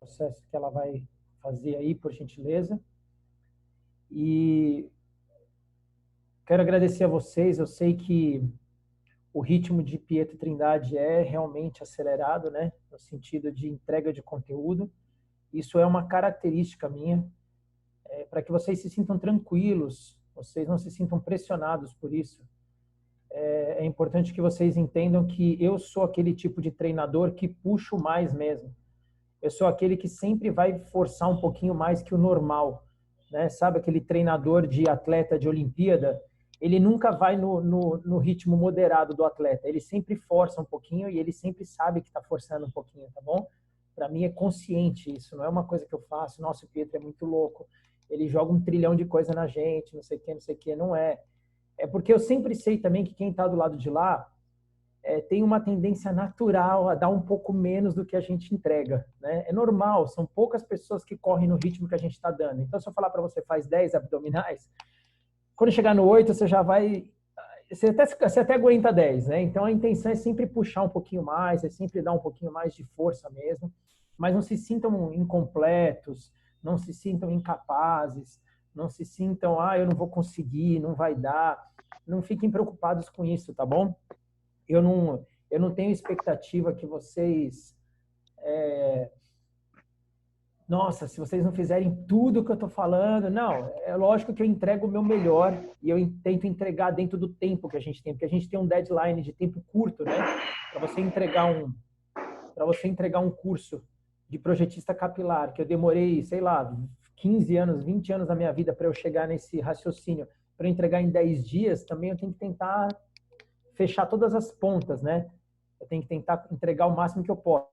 processo que ela vai fazer aí, por gentileza. E quero agradecer a vocês. Eu sei que o ritmo de Pietro Trindade é realmente acelerado, né? No sentido de entrega de conteúdo. Isso é uma característica minha, para que vocês se sintam tranquilos, vocês não se sintam pressionados por isso. É importante que vocês entendam que eu sou aquele tipo de treinador que puxo mais mesmo. Eu sou aquele que sempre vai forçar um pouquinho mais que o normal, né? Sabe aquele treinador de atleta de Olimpíada? Ele nunca vai no ritmo moderado do atleta. Ele sempre força um pouquinho e ele sempre sabe que está forçando um pouquinho, tá bom? Para mim é consciente isso, não é uma coisa que eu faço. Nossa, o Pietro é muito louco. Ele joga 1 trilhão de coisa na gente, não sei o que, não é. É porque eu sempre sei também que quem está do lado de lá tem uma tendência natural a dar um pouco menos do que a gente entrega, né? É normal, são poucas pessoas que correm no ritmo que a gente está dando. Então, se eu falar para você, faz 10 abdominais, quando chegar no 8, você já vai... Você até aguenta 10, né? Então, a intenção é sempre puxar um pouquinho mais, é sempre dar um pouquinho mais de força mesmo, mas não se sintam incompletos, não se sintam incapazes, não se sintam, eu não vou conseguir, não vai dar. Não fiquem preocupados com isso, tá bom? Eu não tenho expectativa que vocês... Nossa, se vocês não fizerem tudo o que eu estou falando... Não, é lógico que eu entrego o meu melhor e eu tento entregar dentro do tempo que a gente tem, porque a gente tem um deadline de tempo curto, né? Para você entregar um curso de projetista capilar, que eu demorei, sei lá, 15 anos, 20 anos da minha vida para eu chegar nesse raciocínio, para entregar em 10 dias, também eu tenho que tentar fechar todas as pontas, né? Eu tenho que tentar entregar o máximo que eu posso.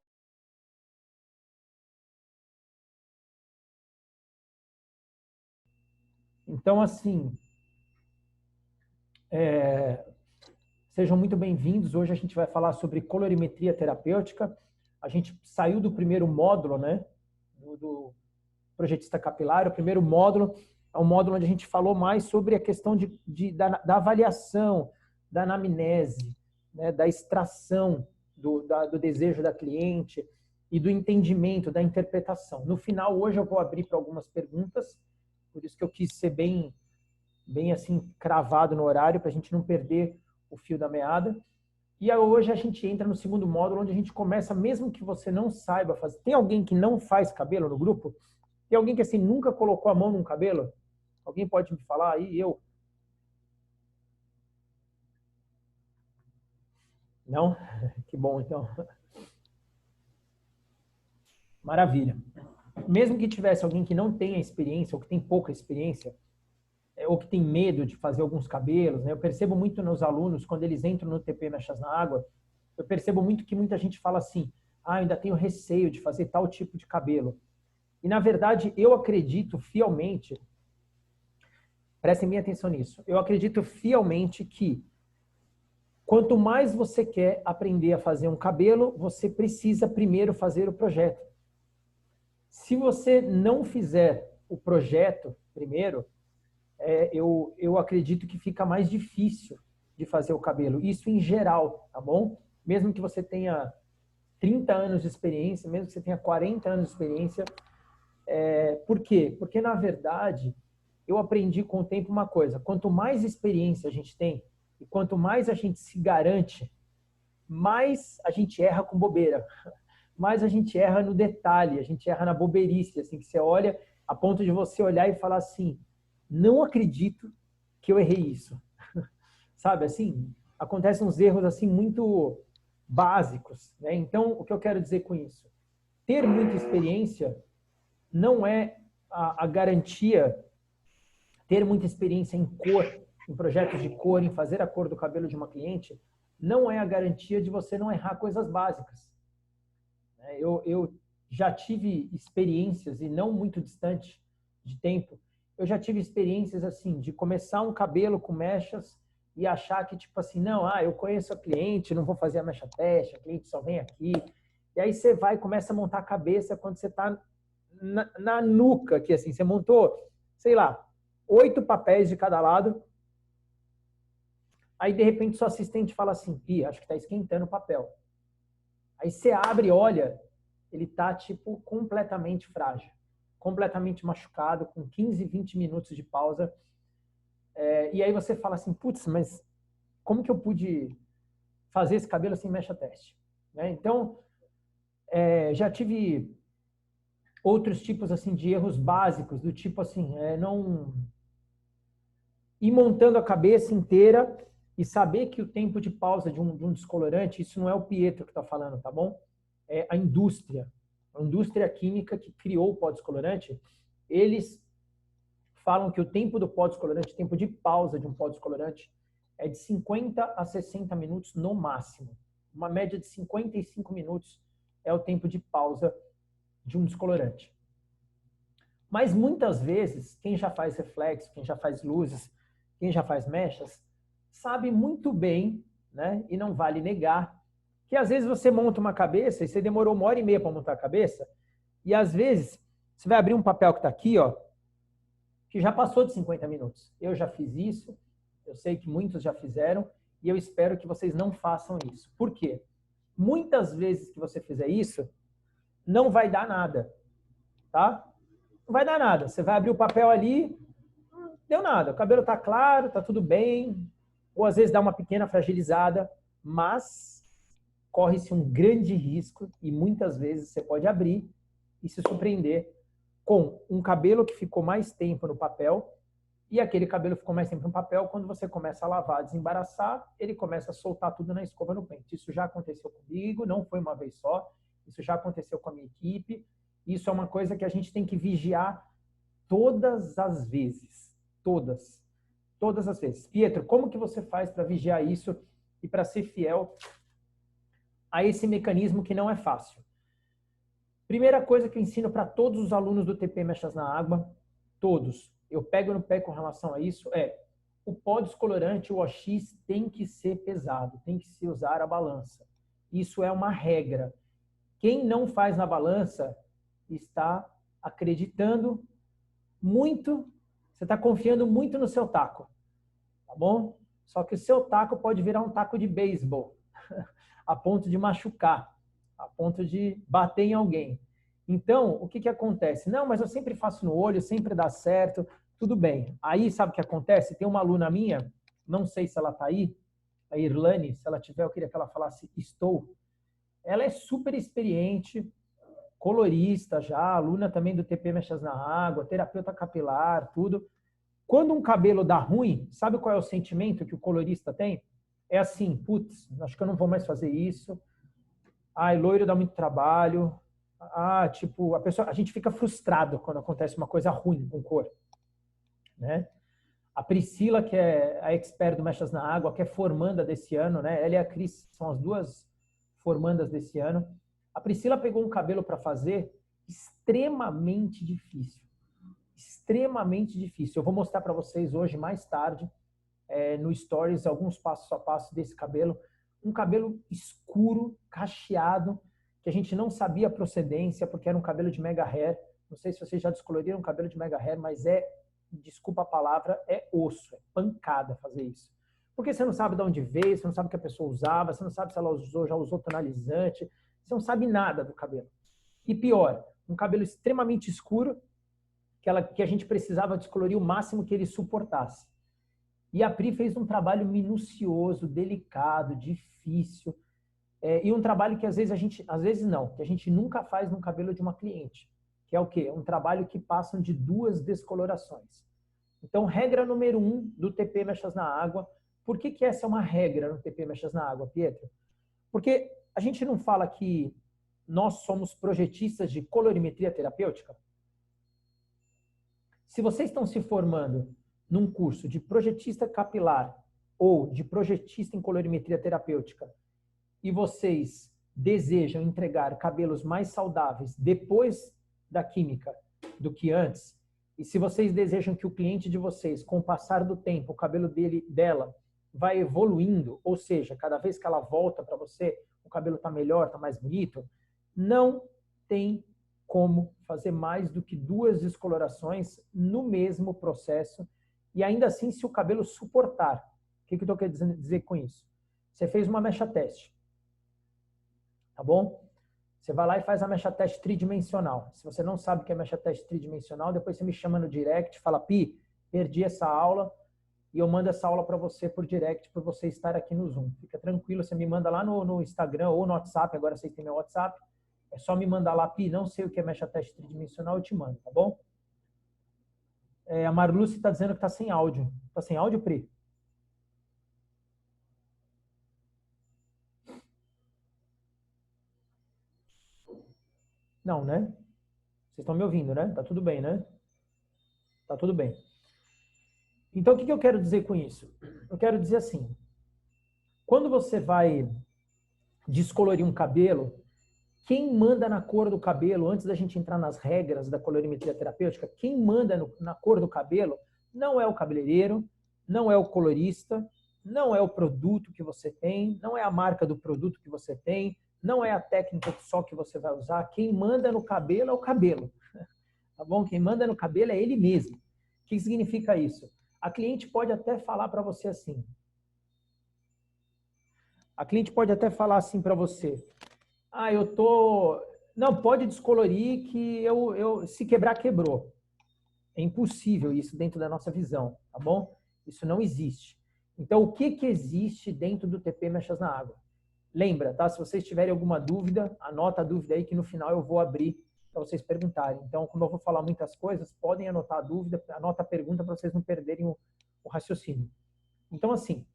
Então, assim, sejam muito bem-vindos. Hoje a gente vai falar sobre colorimetria terapêutica. A gente saiu do primeiro módulo, né? Do projetista capilar. O primeiro módulo é um módulo onde a gente falou mais sobre a questão da avaliação, da anamnese, né? Da extração do desejo da cliente e do entendimento, da interpretação. No final, hoje eu vou abrir para algumas perguntas, por isso que eu quis ser bem assim, cravado no horário, para a gente não perder o fio da meada. E hoje a gente entra no segundo módulo, onde a gente começa, mesmo que você não saiba fazer. Tem alguém que não faz cabelo no grupo? Tem alguém que assim nunca colocou a mão num cabelo? Alguém pode me falar aí? Eu? Não? Que bom, então. Maravilha. Mesmo que tivesse alguém que não tenha experiência, ou que tem pouca experiência, ou que tem medo de fazer alguns cabelos, né? Eu percebo muito nos alunos, quando eles entram no TP Mechas na Água, eu percebo muito que muita gente fala assim, ainda tenho receio de fazer tal tipo de cabelo. E, na verdade, eu acredito fielmente, prestem bem atenção nisso, eu acredito fielmente que quanto mais você quer aprender a fazer um cabelo, você precisa primeiro fazer o projeto. Se você não fizer o projeto primeiro, eu acredito que fica mais difícil de fazer o cabelo. Isso em geral, tá bom? Mesmo que você tenha 30 anos de experiência, mesmo que você tenha 40 anos de experiência. Por quê? Porque, na verdade, eu aprendi com o tempo uma coisa. Quanto mais experiência a gente tem e quanto mais a gente se garante, mais a gente erra com bobeira. Mais a gente erra no detalhe, a gente erra na bobeirice, assim, que você olha a ponto de você olhar e falar assim, não acredito que eu errei isso. Sabe, assim, acontecem uns erros assim muito básicos, né? Então, o que eu quero dizer com isso? Ter muita experiência não é a garantia, ter muita experiência em cor, em projetos de cor, em fazer a cor do cabelo de uma cliente, não é a garantia de você não errar coisas básicas. Eu já tive experiências, e não muito distante de tempo, eu já tive experiências assim, de começar um cabelo com mechas e achar que, tipo assim, não, eu conheço a cliente, não vou fazer a mecha teste, a cliente só vem aqui. E aí você vai e começa a montar a cabeça quando você está na nuca, que assim, você montou, sei lá, 8 papéis de cada lado, aí de repente seu assistente fala assim, acho que está esquentando o papel. Aí você abre e olha, ele tá, tipo, completamente frágil, completamente machucado, com 15, 20 minutos de pausa. E aí você fala assim, putz, mas como que eu pude fazer esse cabelo sem mecha teste? Né? Então, já tive outros tipos assim de erros básicos, do tipo assim, não ir montando a cabeça inteira e saber que o tempo de pausa de um descolorante, isso não é o Pietro que está falando, tá bom? É a indústria química que criou o pó descolorante, eles falam que o tempo do pó descolorante, o tempo de pausa de um pó descolorante, é de 50 a 60 minutos no máximo. Uma média de 55 minutos é o tempo de pausa de um descolorante. Mas muitas vezes, quem já faz reflexo, quem já faz luzes, quem já faz mechas, sabe muito bem, né, e não vale negar, que às vezes você monta uma cabeça e você demorou 1h30 para montar a cabeça, e às vezes você vai abrir um papel que está aqui, ó, que já passou de 50 minutos. Eu já fiz isso, eu sei que muitos já fizeram, e eu espero que vocês não façam isso. Por quê? Muitas vezes que você fizer isso, não vai dar nada, tá? Não vai dar nada. Você vai abrir o papel ali, deu nada. O cabelo tá claro, tá tudo bem, ou às vezes dá uma pequena fragilizada, mas corre-se um grande risco e muitas vezes você pode abrir e se surpreender com um cabelo que ficou mais tempo no papel e aquele cabelo ficou mais tempo no papel, quando você começa a lavar, desembaraçar, ele começa a soltar tudo na escova no pente. Isso já aconteceu comigo, não foi uma vez só, isso já aconteceu com a minha equipe, isso é uma coisa que a gente tem que vigiar todas as vezes, todas as vezes. Pietro, como que você faz para vigiar isso e para ser fiel a esse mecanismo que não é fácil? Primeira coisa que eu ensino para todos os alunos do TP Mechas na Água, todos, eu pego no pé com relação a isso, o pó descolorante, o OX, tem que ser pesado, tem que se usar a balança. Isso é uma regra. Quem não faz na balança está acreditando muito, você está confiando muito no seu taco, tá bom? Só que o seu taco pode virar um taco de beisebol, a ponto de machucar, a ponto de bater em alguém. Então, o que acontece? Não, mas eu sempre faço no olho, sempre dá certo, tudo bem. Aí, sabe o que acontece? Tem uma aluna minha, não sei se ela está aí, a Irlane, se ela tiver, eu queria que ela falasse estou. Ela é super experiente, colorista já, aluna também do TP Mechas na Água, terapeuta capilar, tudo. Quando um cabelo dá ruim, sabe qual é o sentimento que o colorista tem? É assim, putz, acho que eu não vou mais fazer isso. Ai, loiro dá muito trabalho. Tipo, a gente fica frustrado quando acontece uma coisa ruim com cor, né? A Priscila, que é a expert do Mechas na Água, que é formanda desse ano, né? Ela e a Cris são as duas formandas desse ano. A Priscila pegou um cabelo para fazer extremamente difícil. Extremamente difícil. Eu vou mostrar para vocês hoje, mais tarde, no Stories, alguns passos a passo desse cabelo. Um cabelo escuro, cacheado, que a gente não sabia a procedência, porque era um cabelo de mega hair. Não sei se vocês já descoloriram um cabelo de mega hair, mas desculpa a palavra, é osso, é pancada fazer isso. Porque você não sabe de onde veio, você não sabe o que a pessoa usava, você não sabe se ela já usou tonalizante, você não sabe nada do cabelo. E pior, um cabelo extremamente escuro, que a gente precisava descolorir o máximo que ele suportasse. E a Pri fez um trabalho minucioso, delicado, difícil, e um trabalho que às vezes não, que a gente nunca faz no cabelo de uma cliente, que é o quê? Um trabalho que passam de 2 descolorações. Então, regra número 1 do TP Mechas na Água. Por que essa é uma regra no TP Mechas na Água, Pietro? Porque a gente não fala que nós somos projetistas de colorimetria terapêutica? Se vocês estão se formando num curso de projetista capilar ou de projetista em colorimetria terapêutica e vocês desejam entregar cabelos mais saudáveis depois da química do que antes, e se vocês desejam que o cliente de vocês, com o passar do tempo, o cabelo dela vai evoluindo, ou seja, cada vez que ela volta para você, o cabelo está melhor, está mais bonito, não tem como fazer mais do que 2 descolorações no mesmo processo, e ainda assim se o cabelo suportar. O que eu estou querendo dizer com isso? Você fez uma mecha teste, tá bom? Você vai lá e faz a mecha teste tridimensional. Se você não sabe o que é mecha teste tridimensional, depois você me chama no direct, fala, Pi, perdi essa aula, e eu mando essa aula para você por direct, por você estar aqui no Zoom. Fica tranquilo, você me manda lá no Instagram ou no WhatsApp, agora vocês têm meu WhatsApp, é só me mandar lá, Pi, não sei o que é mecha teste tridimensional, eu te mando, tá bom? A Marluce está dizendo que está sem áudio. Está sem áudio, Pri? Não, né? Vocês estão me ouvindo, né? Tá tudo bem, né? Tá tudo bem. Então, o que eu quero dizer com isso? Eu quero dizer assim, quando você vai descolorir um cabelo, quem manda na cor do cabelo, antes da gente entrar nas regras da colorimetria terapêutica, quem manda na cor do cabelo não é o cabeleireiro, não é o colorista, não é o produto que você tem, não é a marca do produto que você tem, não é a técnica só que você vai usar. Quem manda no cabelo é o cabelo. Tá bom? Quem manda no cabelo é ele mesmo. O que significa isso? A cliente pode até falar para você assim. A cliente pode até falar assim para você. Ah, eu tô... Não, pode descolorir que se quebrar, quebrou. É impossível isso dentro da nossa visão, tá bom? Isso não existe. Então, o que existe dentro do TP Mechas na Água? Lembra, tá? Se vocês tiverem alguma dúvida, anota a dúvida aí que no final eu vou abrir para vocês perguntarem. Então, como eu vou falar muitas coisas, podem anotar a dúvida, anota a pergunta para vocês não perderem o raciocínio. Então, assim,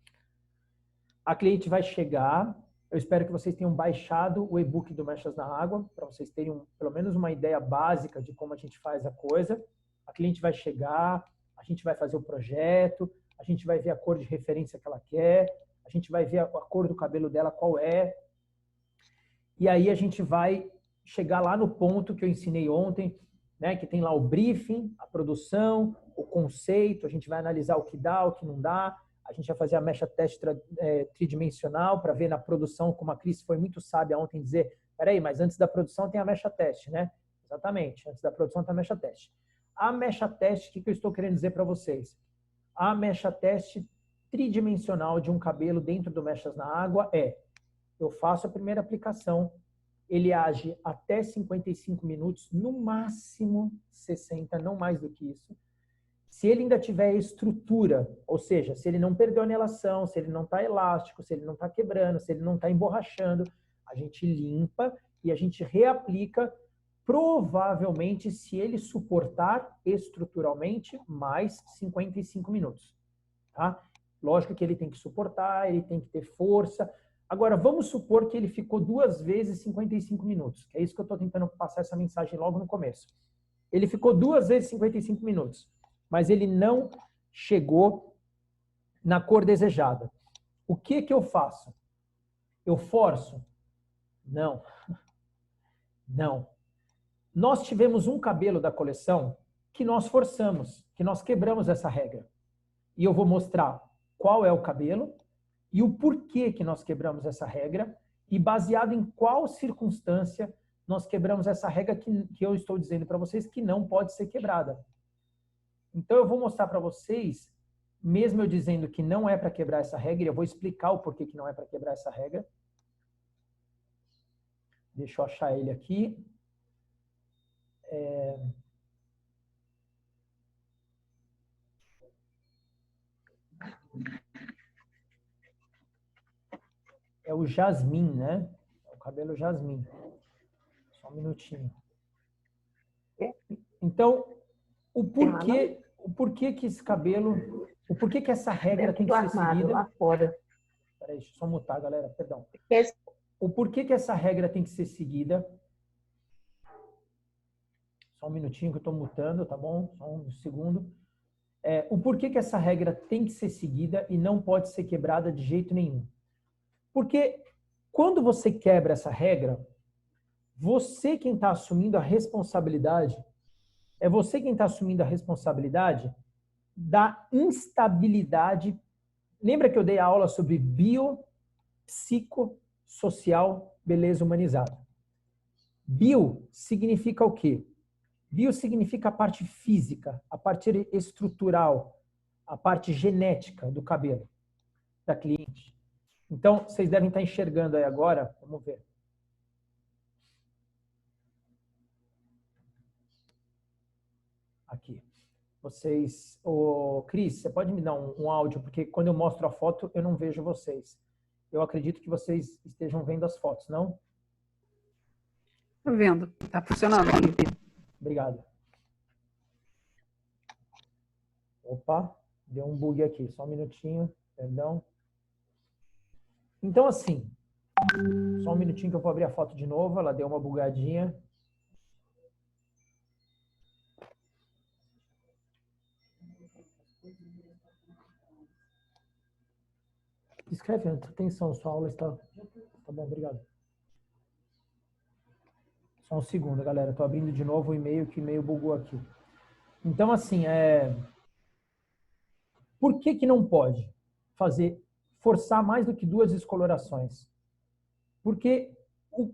a cliente vai chegar, eu espero que vocês tenham baixado o e-book do Mechas na Água, para vocês terem pelo menos uma ideia básica de como a gente faz a coisa. A cliente vai chegar, a gente vai fazer o projeto, a gente vai ver a cor de referência que ela quer, a gente vai ver a cor do cabelo dela, qual é. E aí a gente vai chegar lá no ponto que eu ensinei ontem, né, que tem lá o briefing, a produção, o conceito, a gente vai analisar o que dá, o que não dá, a gente vai fazer a mecha teste tridimensional para ver na produção, como a Cris foi muito sábia ontem dizer, peraí, mas antes da produção tem a mecha teste, né? Exatamente, antes da produção tem a mecha teste. A mecha teste, o que eu estou querendo dizer para vocês? A mecha teste tridimensional de um cabelo dentro do Mechas na Água eu faço a primeira aplicação, ele age até 55 minutos, no máximo 60, não mais do que isso. Se ele ainda tiver estrutura, ou seja, se ele não perdeu a anelação, se ele não está elástico, se ele não está quebrando, se ele não está emborrachando, a gente limpa e a gente reaplica, provavelmente, se ele suportar estruturalmente, mais 55 minutos. Tá? Lógico que ele tem que suportar, ele tem que ter força. Agora, vamos supor que ele ficou 2 vezes 55 minutos, que é isso que eu estou tentando passar essa mensagem logo no começo. Ele ficou 2 vezes 55 minutos, mas ele não chegou na cor desejada. O que eu faço? Eu forço? Não. Não. Nós tivemos um cabelo da coleção que nós forçamos, que nós quebramos essa regra. E eu vou mostrar qual é o cabelo e o porquê que nós quebramos essa regra e baseado em qual circunstância nós quebramos essa regra que eu estou dizendo para vocês que não pode ser quebrada. Então eu vou mostrar para vocês, mesmo eu dizendo que não é para quebrar essa regra, eu vou explicar o porquê que não é para quebrar essa regra. Deixa eu achar ele aqui. É o jasmim, né? É o cabelo jasmim. Só um minutinho. Então, o porquê que esse cabelo, o porquê que essa regra tem que ser seguida? Lá fora. Peraí, deixa eu só mutar, galera, perdão. O porquê que essa regra tem que ser seguida? Só um minutinho que eu estou mutando, tá bom? Só um segundo. O porquê que essa regra tem que ser seguida e não pode ser quebrada de jeito nenhum? Porque quando você quebra essa regra, você quem está assumindo a responsabilidade, é você quem está assumindo a responsabilidade da instabilidade. Lembra que eu dei a aula sobre biopsicossocial beleza humanizada? Bio significa o quê? Bio significa a parte física, a parte estrutural, a parte genética do cabelo da cliente. Então, vocês devem estar enxergando aí agora, vamos ver. Vocês... Ô, Cris, você pode me dar um áudio? Porque quando eu mostro a foto, eu não vejo vocês. Eu acredito que vocês estejam vendo as fotos, não? Tô vendo. Tá funcionando aqui. Obrigado. Opa, deu um bug aqui. Só um minutinho, perdão. Então, assim, só um minutinho que eu vou abrir a foto de novo. Ela deu uma bugadinha. Escreve, atenção, sua aula está... Tá bom, obrigado. Só um segundo, galera. Estou abrindo de novo o e-mail, que o e-mail bugou aqui. Então, assim, por que que não pode forçar mais do que 2 descolorações? Porque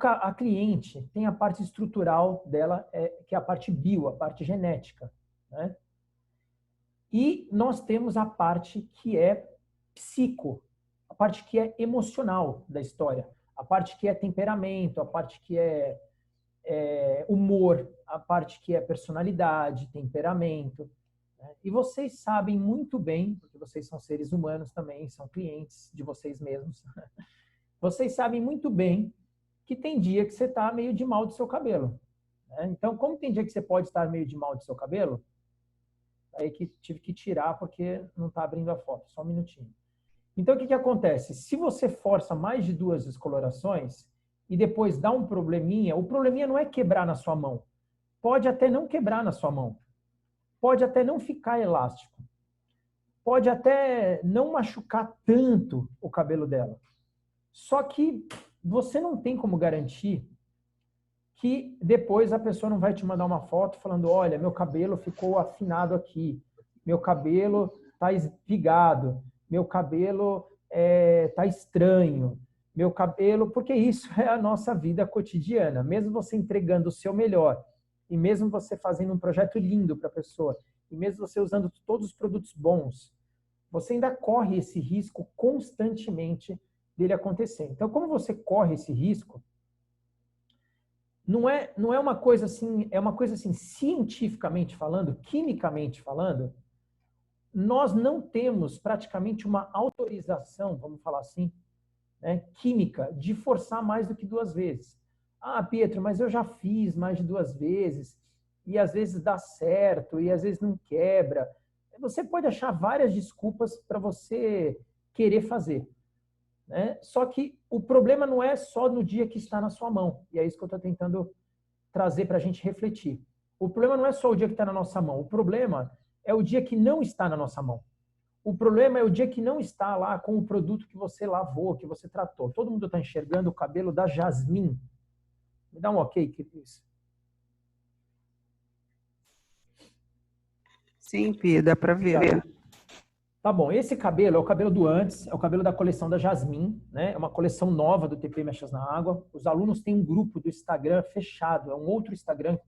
a cliente tem a parte estrutural dela, que é a parte bio, a parte genética, né? E nós temos a parte que é psico, a parte que é emocional da história, a parte que é temperamento, a parte que é humor, a parte que é personalidade, temperamento. Né? E vocês sabem muito bem, porque vocês são seres humanos também, são clientes de vocês mesmos, vocês sabem muito bem que tem dia que você está meio de mal do seu cabelo. Né? Então, como tem dia que você pode estar meio de mal do seu cabelo, aí que tive que tirar porque não está abrindo a foto, só um minutinho. Então, o que acontece? Se você força mais de 2 descolorações e depois dá um probleminha, o probleminha não é quebrar na sua mão. Pode até não quebrar na sua mão. Pode até não ficar elástico. Pode até não machucar tanto o cabelo dela. Só que você não tem como garantir que depois a pessoa não vai te mandar uma foto falando, olha, meu cabelo ficou afinado aqui, meu cabelo está espigado, meu cabelo está estranho, meu cabelo... Porque isso é a nossa vida cotidiana. Mesmo você entregando o seu melhor, e mesmo você fazendo um projeto lindo para a pessoa, e mesmo você usando todos os produtos bons, você ainda corre esse risco constantemente dele acontecer. Então, como você corre esse risco, não é uma coisa assim, é uma coisa assim, cientificamente falando, quimicamente falando, nós não temos praticamente uma autorização, vamos falar assim, né, química, de forçar mais do que 2 vezes. Ah, Pietro, mas eu já fiz mais de 2 vezes, e às vezes dá certo, e às vezes não quebra. Você pode achar várias desculpas para você querer fazer. Né? Só que o problema não é só no dia que está na sua mão, e é isso que eu estou tentando trazer para a gente refletir. O problema não é só o dia que está na nossa mão, o problema é o dia que não está na nossa mão. O problema é o dia que não está lá com o produto que você lavou, que você tratou. Todo mundo está enxergando o cabelo da Jasmine. Me dá um ok, Cris. Sim, Pia, dá para ver. Tá bom, esse cabelo é o cabelo do antes, é o cabelo da coleção da Jasmine, né? É uma coleção nova do TP Mechas na Água. Os alunos têm um grupo do Instagram fechado, é um outro Instagram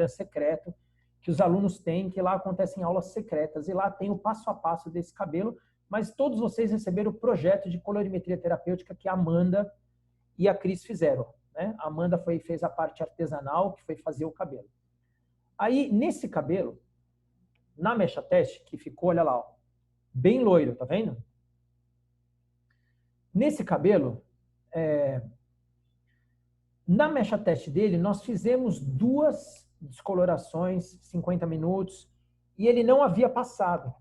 secreto, que os alunos têm, que lá acontecem aulas secretas, e lá tem o passo a passo desse cabelo, mas todos vocês receberam o projeto de colorimetria terapêutica que a Amanda e a Cris fizeram. Né? A Amanda fez a parte artesanal, que foi fazer o cabelo. Aí, nesse cabelo, na mecha teste, que ficou, olha lá, ó, bem loiro, tá vendo? Nesse cabelo, na mecha teste dele, nós fizemos 2 descolorações, 50 minutos, e ele não havia passado.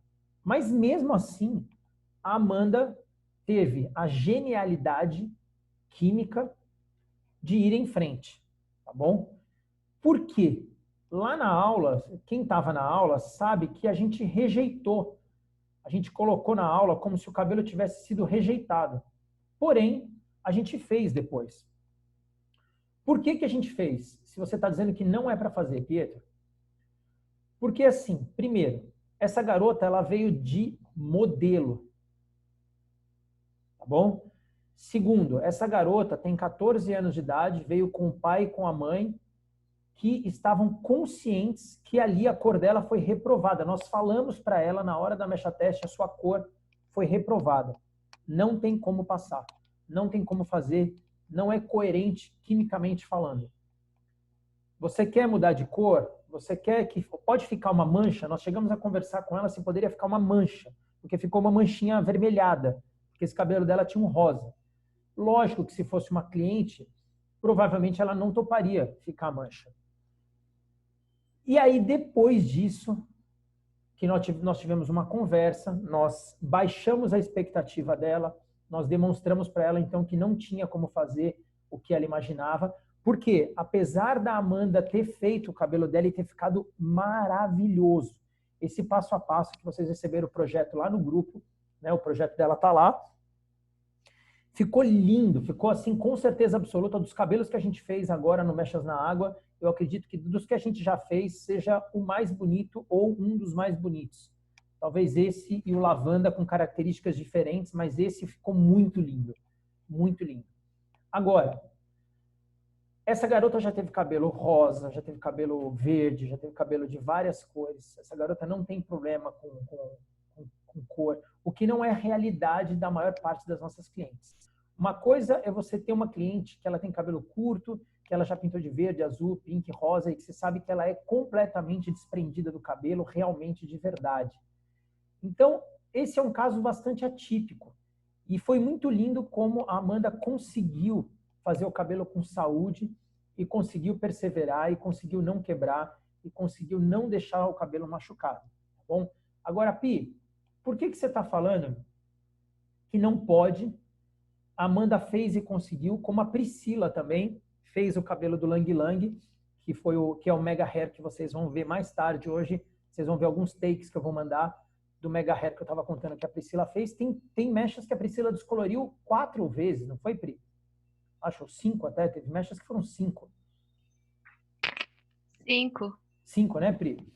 Mas mesmo assim, a Amanda teve a genialidade química de ir em frente, tá bom? Por quê? Lá na aula, quem estava na aula sabe que a gente rejeitou. A gente colocou na aula como se o cabelo tivesse sido rejeitado. Porém, a gente fez depois. Por que que a gente fez? Se você está dizendo que não é para fazer, Pietro. Porque assim, primeiro, essa garota ela veio de modelo. Tá bom? Segundo, essa garota tem 14 anos de idade, veio com o pai e com a mãe, que estavam conscientes que ali a cor dela foi reprovada. Nós falamos para ela na hora da mecha teste, a sua cor foi reprovada. Não tem como passar, não tem como fazer, não é coerente quimicamente falando. Você quer mudar de cor? você quer que... Pode ficar uma mancha? Nós chegamos a conversar com ela se poderia ficar uma mancha, porque ficou uma manchinha avermelhada, porque esse cabelo dela tinha um rosa. Lógico que se fosse uma cliente, provavelmente ela não toparia ficar mancha. E aí, depois disso, que nós tivemos uma conversa, nós baixamos a expectativa dela, nós demonstramos para ela, então, que não tinha como fazer o que ela imaginava, porque, apesar da Amanda ter feito o cabelo dela e ter ficado maravilhoso, esse passo a passo que vocês receberam o projeto lá no grupo, né, o projeto dela está lá, ficou lindo, ficou assim, com certeza absoluta, dos cabelos que a gente fez agora no Mechas na Água, eu acredito que dos que a gente já fez, seja o mais bonito ou um dos mais bonitos. Talvez esse e o lavanda com características diferentes, mas esse ficou muito lindo. Muito lindo. Agora, essa garota já teve cabelo rosa, já teve cabelo verde, já teve cabelo de várias cores. Essa garota não tem problema com cor, o que não é a realidade da maior parte das nossas clientes. Uma coisa é você ter uma cliente que ela tem cabelo curto, que ela já pintou de verde, azul, pink, rosa, e que você sabe que ela é completamente desprendida do cabelo, realmente de verdade. Então, esse é um caso bastante atípico. E foi muito lindo como a Amanda conseguiu fazer o cabelo com saúde, e conseguiu perseverar, e conseguiu não quebrar, e conseguiu não deixar o cabelo machucado. Tá bom? Agora, Pi, por que você está falando que não pode? A Amanda fez e conseguiu, como a Priscila também fez o cabelo do Lang Lang, que é o Mega Hair que vocês vão ver mais tarde hoje. Vocês vão ver alguns takes que eu vou mandar do Mega Hair que eu estava contando que a Priscila fez. Tem mechas que a Priscila descoloriu 4 vezes, não foi, Pri? Acho 5 até, teve mechas que foram 5. 5. 5, né, Pri?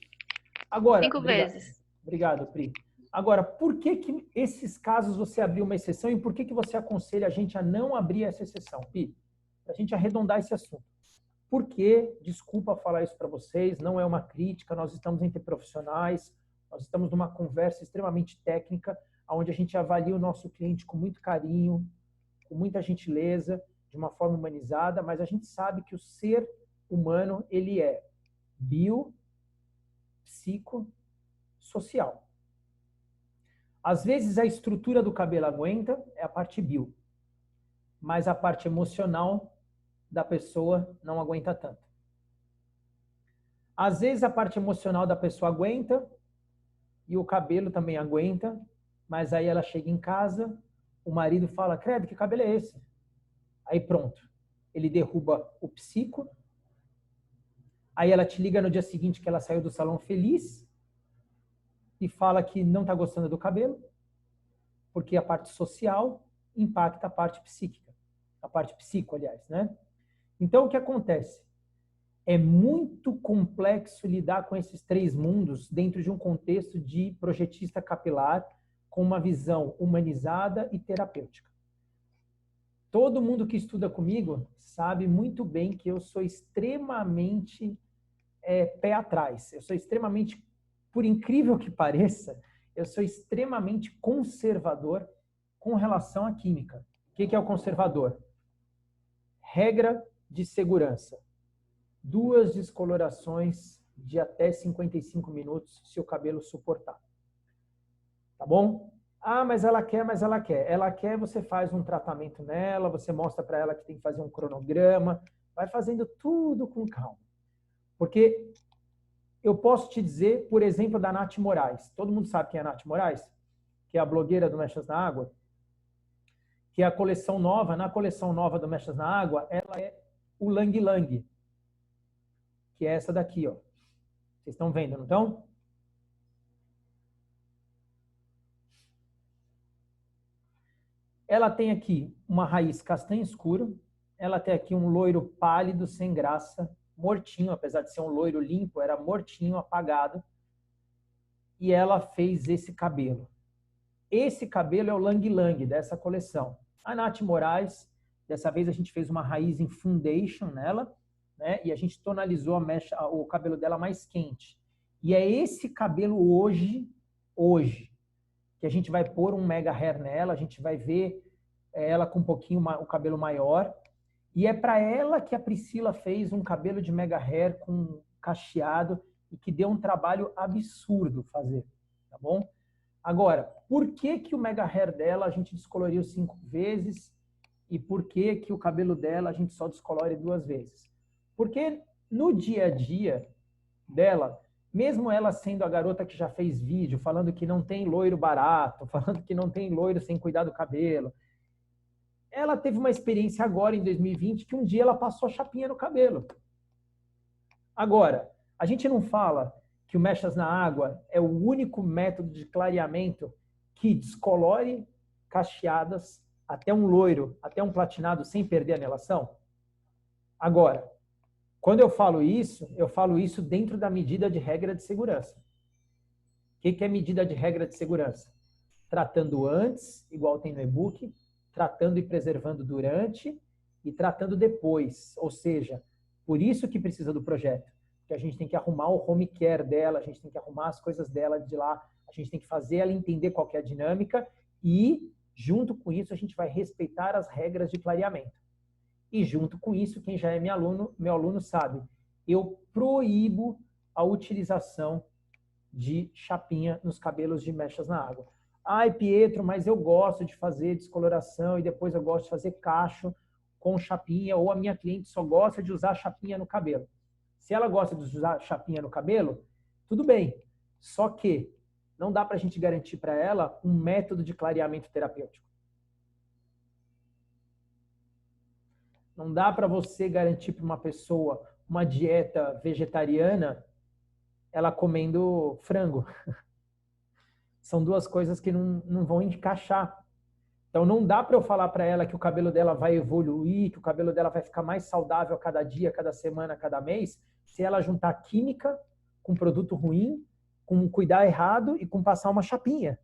Agora, 5 vezes. Obrigado, Pri. Agora, por que esses casos você abriu uma exceção e por que você aconselha a gente a não abrir essa exceção, Pi? Para a gente arredondar esse assunto. Porque, desculpa falar isso para vocês, não é uma crítica, nós estamos entre profissionais, nós estamos numa conversa extremamente técnica, onde a gente avalia o nosso cliente com muito carinho, com muita gentileza, de uma forma humanizada, mas a gente sabe que o ser humano, ele é bio, psico, social. Às vezes a estrutura do cabelo aguenta, é a parte bio, mas a parte emocional da pessoa não aguenta tanto. Às vezes a parte emocional da pessoa aguenta e o cabelo também aguenta, mas aí ela chega em casa, o marido fala, credo, que cabelo é esse? Aí pronto, ele derruba o psico, aí ela te liga no dia seguinte que ela saiu do salão feliz e fala que não está gostando do cabelo, porque a parte social impacta a parte psíquica, a parte psico, aliás, né? Então, o que acontece? É muito complexo lidar com esses 3 mundos dentro de um contexto de projetista capilar com uma visão humanizada e terapêutica. Todo mundo que estuda comigo sabe muito bem que eu sou extremamente pé atrás. Eu sou extremamente, por incrível que pareça, eu sou extremamente conservador com relação à química. O que é o conservador? Regra de segurança. 2 descolorações de até 55 minutos, se o cabelo suportar. Tá bom? Ah, mas ela quer, mas ela quer. Ela quer, você faz um tratamento nela, você mostra para ela que tem que fazer um cronograma, vai fazendo tudo com calma. Porque eu posso te dizer, por exemplo, da Nath Moraes. Todo mundo sabe quem é a Nath Moraes? Que é a blogueira do Mechas na Água. Que é a coleção nova. Na coleção nova do Mechas na Água, ela é o Lang Lang. Que é essa daqui, ó. Vocês estão vendo, não estão? Ela tem aqui uma raiz castanho escuro. Ela tem aqui um loiro pálido, sem graça, mortinho, apesar de ser um loiro limpo, era mortinho, apagado. E ela fez esse cabelo. Esse cabelo é o Lang Lang dessa coleção. A Nath Moraes, dessa vez a gente fez uma raiz em foundation nela, né? E a gente tonalizou a mecha, o cabelo dela mais quente. E é esse cabelo hoje, que a gente vai pôr um mega hair nela, a gente vai ver ela com um pouquinho o cabelo maior. E é para ela que a Priscila fez um cabelo de mega hair com cacheado e que deu um trabalho absurdo fazer, tá bom? Agora, por que que o mega hair dela a gente descoloriu 5 vezes e por que que o cabelo dela a gente só descolore 2 vezes? Porque no dia a dia dela, mesmo ela sendo a garota que já fez vídeo falando que não tem loiro barato, falando que não tem loiro sem cuidar do cabelo, ela teve uma experiência agora em 2020 que um dia ela passou a chapinha no cabelo. Agora, a gente não fala que o mechas na água é o único método de clareamento que descolore cacheadas até um loiro, até um platinado sem perder a melação? Agora, quando eu falo isso dentro da medida de regra de segurança. O que é medida de regra de segurança? Tratando antes, igual tem no e-book, tratando e preservando durante e tratando depois. Ou seja, por isso que precisa do projeto. Que a gente tem que arrumar o home care dela, a gente tem que arrumar as coisas dela de lá, a gente tem que fazer ela entender qual que é a dinâmica e, junto com isso, a gente vai respeitar as regras de clareamento. E junto com isso, quem já é meu aluno sabe, eu proíbo a utilização de chapinha nos cabelos de mechas na água. Ai, Pietro, mas eu gosto de fazer descoloração e depois eu gosto de fazer cacho com chapinha, ou a minha cliente só gosta de usar chapinha no cabelo. Se ela gosta de usar chapinha no cabelo, tudo bem. Só que não dá para a gente garantir para ela um método de clareamento terapêutico. Não dá para você garantir para uma pessoa uma dieta vegetariana ela comendo frango. São duas coisas que não vão encaixar. Então não dá para eu falar para ela que o cabelo dela vai evoluir, que o cabelo dela vai ficar mais saudável a cada dia, a cada semana, a cada mês, se ela juntar química com produto ruim, com cuidar errado e com passar uma chapinha.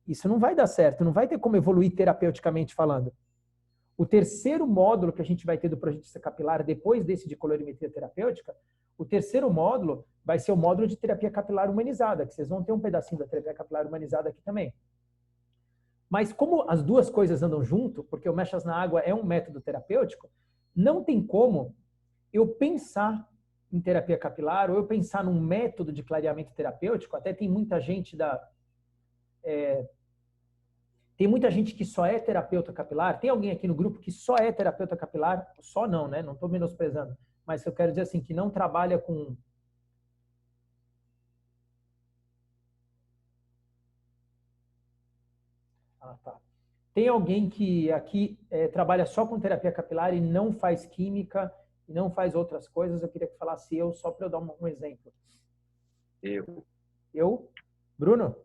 Isso não vai dar certo, não vai ter como evoluir terapeuticamente falando. O terceiro módulo que a gente vai ter do projetista capilar, depois desse de colorimetria terapêutica, o terceiro módulo vai ser o módulo de terapia capilar humanizada, que vocês vão ter um pedacinho da terapia capilar humanizada aqui também. Mas como as duas coisas andam junto, porque o mechas na água é um método terapêutico, não tem como eu pensar em terapia capilar ou eu pensar num método de clareamento terapêutico. Até tem muita gente tem muita gente que só é terapeuta capilar. Tem alguém aqui no grupo que só é terapeuta capilar? Só não, né? Não estou menosprezando. Mas eu quero dizer assim, que não trabalha com... Ah, tá. Tem alguém que aqui trabalha só com terapia capilar e não faz química e não faz outras coisas? Eu queria que falasse eu, só para eu dar um exemplo. Eu? Bruno?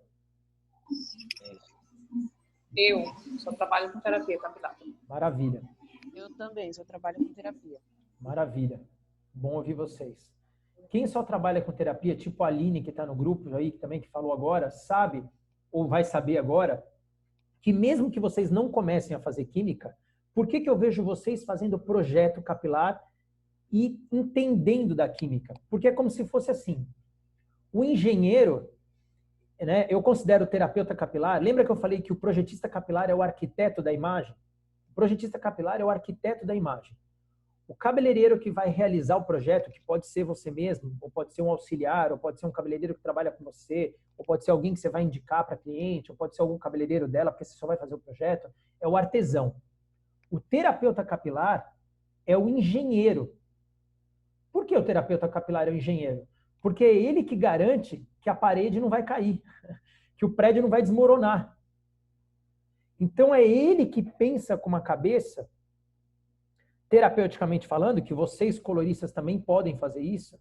Eu só trabalho com terapia capilar. Maravilha. Eu também só trabalho com terapia. Maravilha. Bom ouvir vocês. Quem só trabalha com terapia, tipo a Aline, que está no grupo aí, que também que falou agora, sabe, ou vai saber agora, que mesmo que vocês não comecem a fazer química, por que eu vejo vocês fazendo projeto capilar e entendendo da química? Porque é como se fosse assim. O engenheiro, né, eu considero o terapeuta capilar, lembra que eu falei que o projetista capilar é o arquiteto da imagem? O projetista capilar é o arquiteto da imagem. O cabeleireiro que vai realizar o projeto, que pode ser você mesmo, ou pode ser um auxiliar, ou pode ser um cabeleireiro que trabalha com você, ou pode ser alguém que você vai indicar para cliente, ou pode ser algum cabeleireiro dela, porque você só vai fazer o projeto, é o artesão. O terapeuta capilar é o engenheiro. Por que o terapeuta capilar é o engenheiro? Porque é ele que garante que a parede não vai cair, que o prédio não vai desmoronar. Então é ele que pensa com uma cabeça, terapeuticamente falando, que vocês coloristas também podem fazer isso,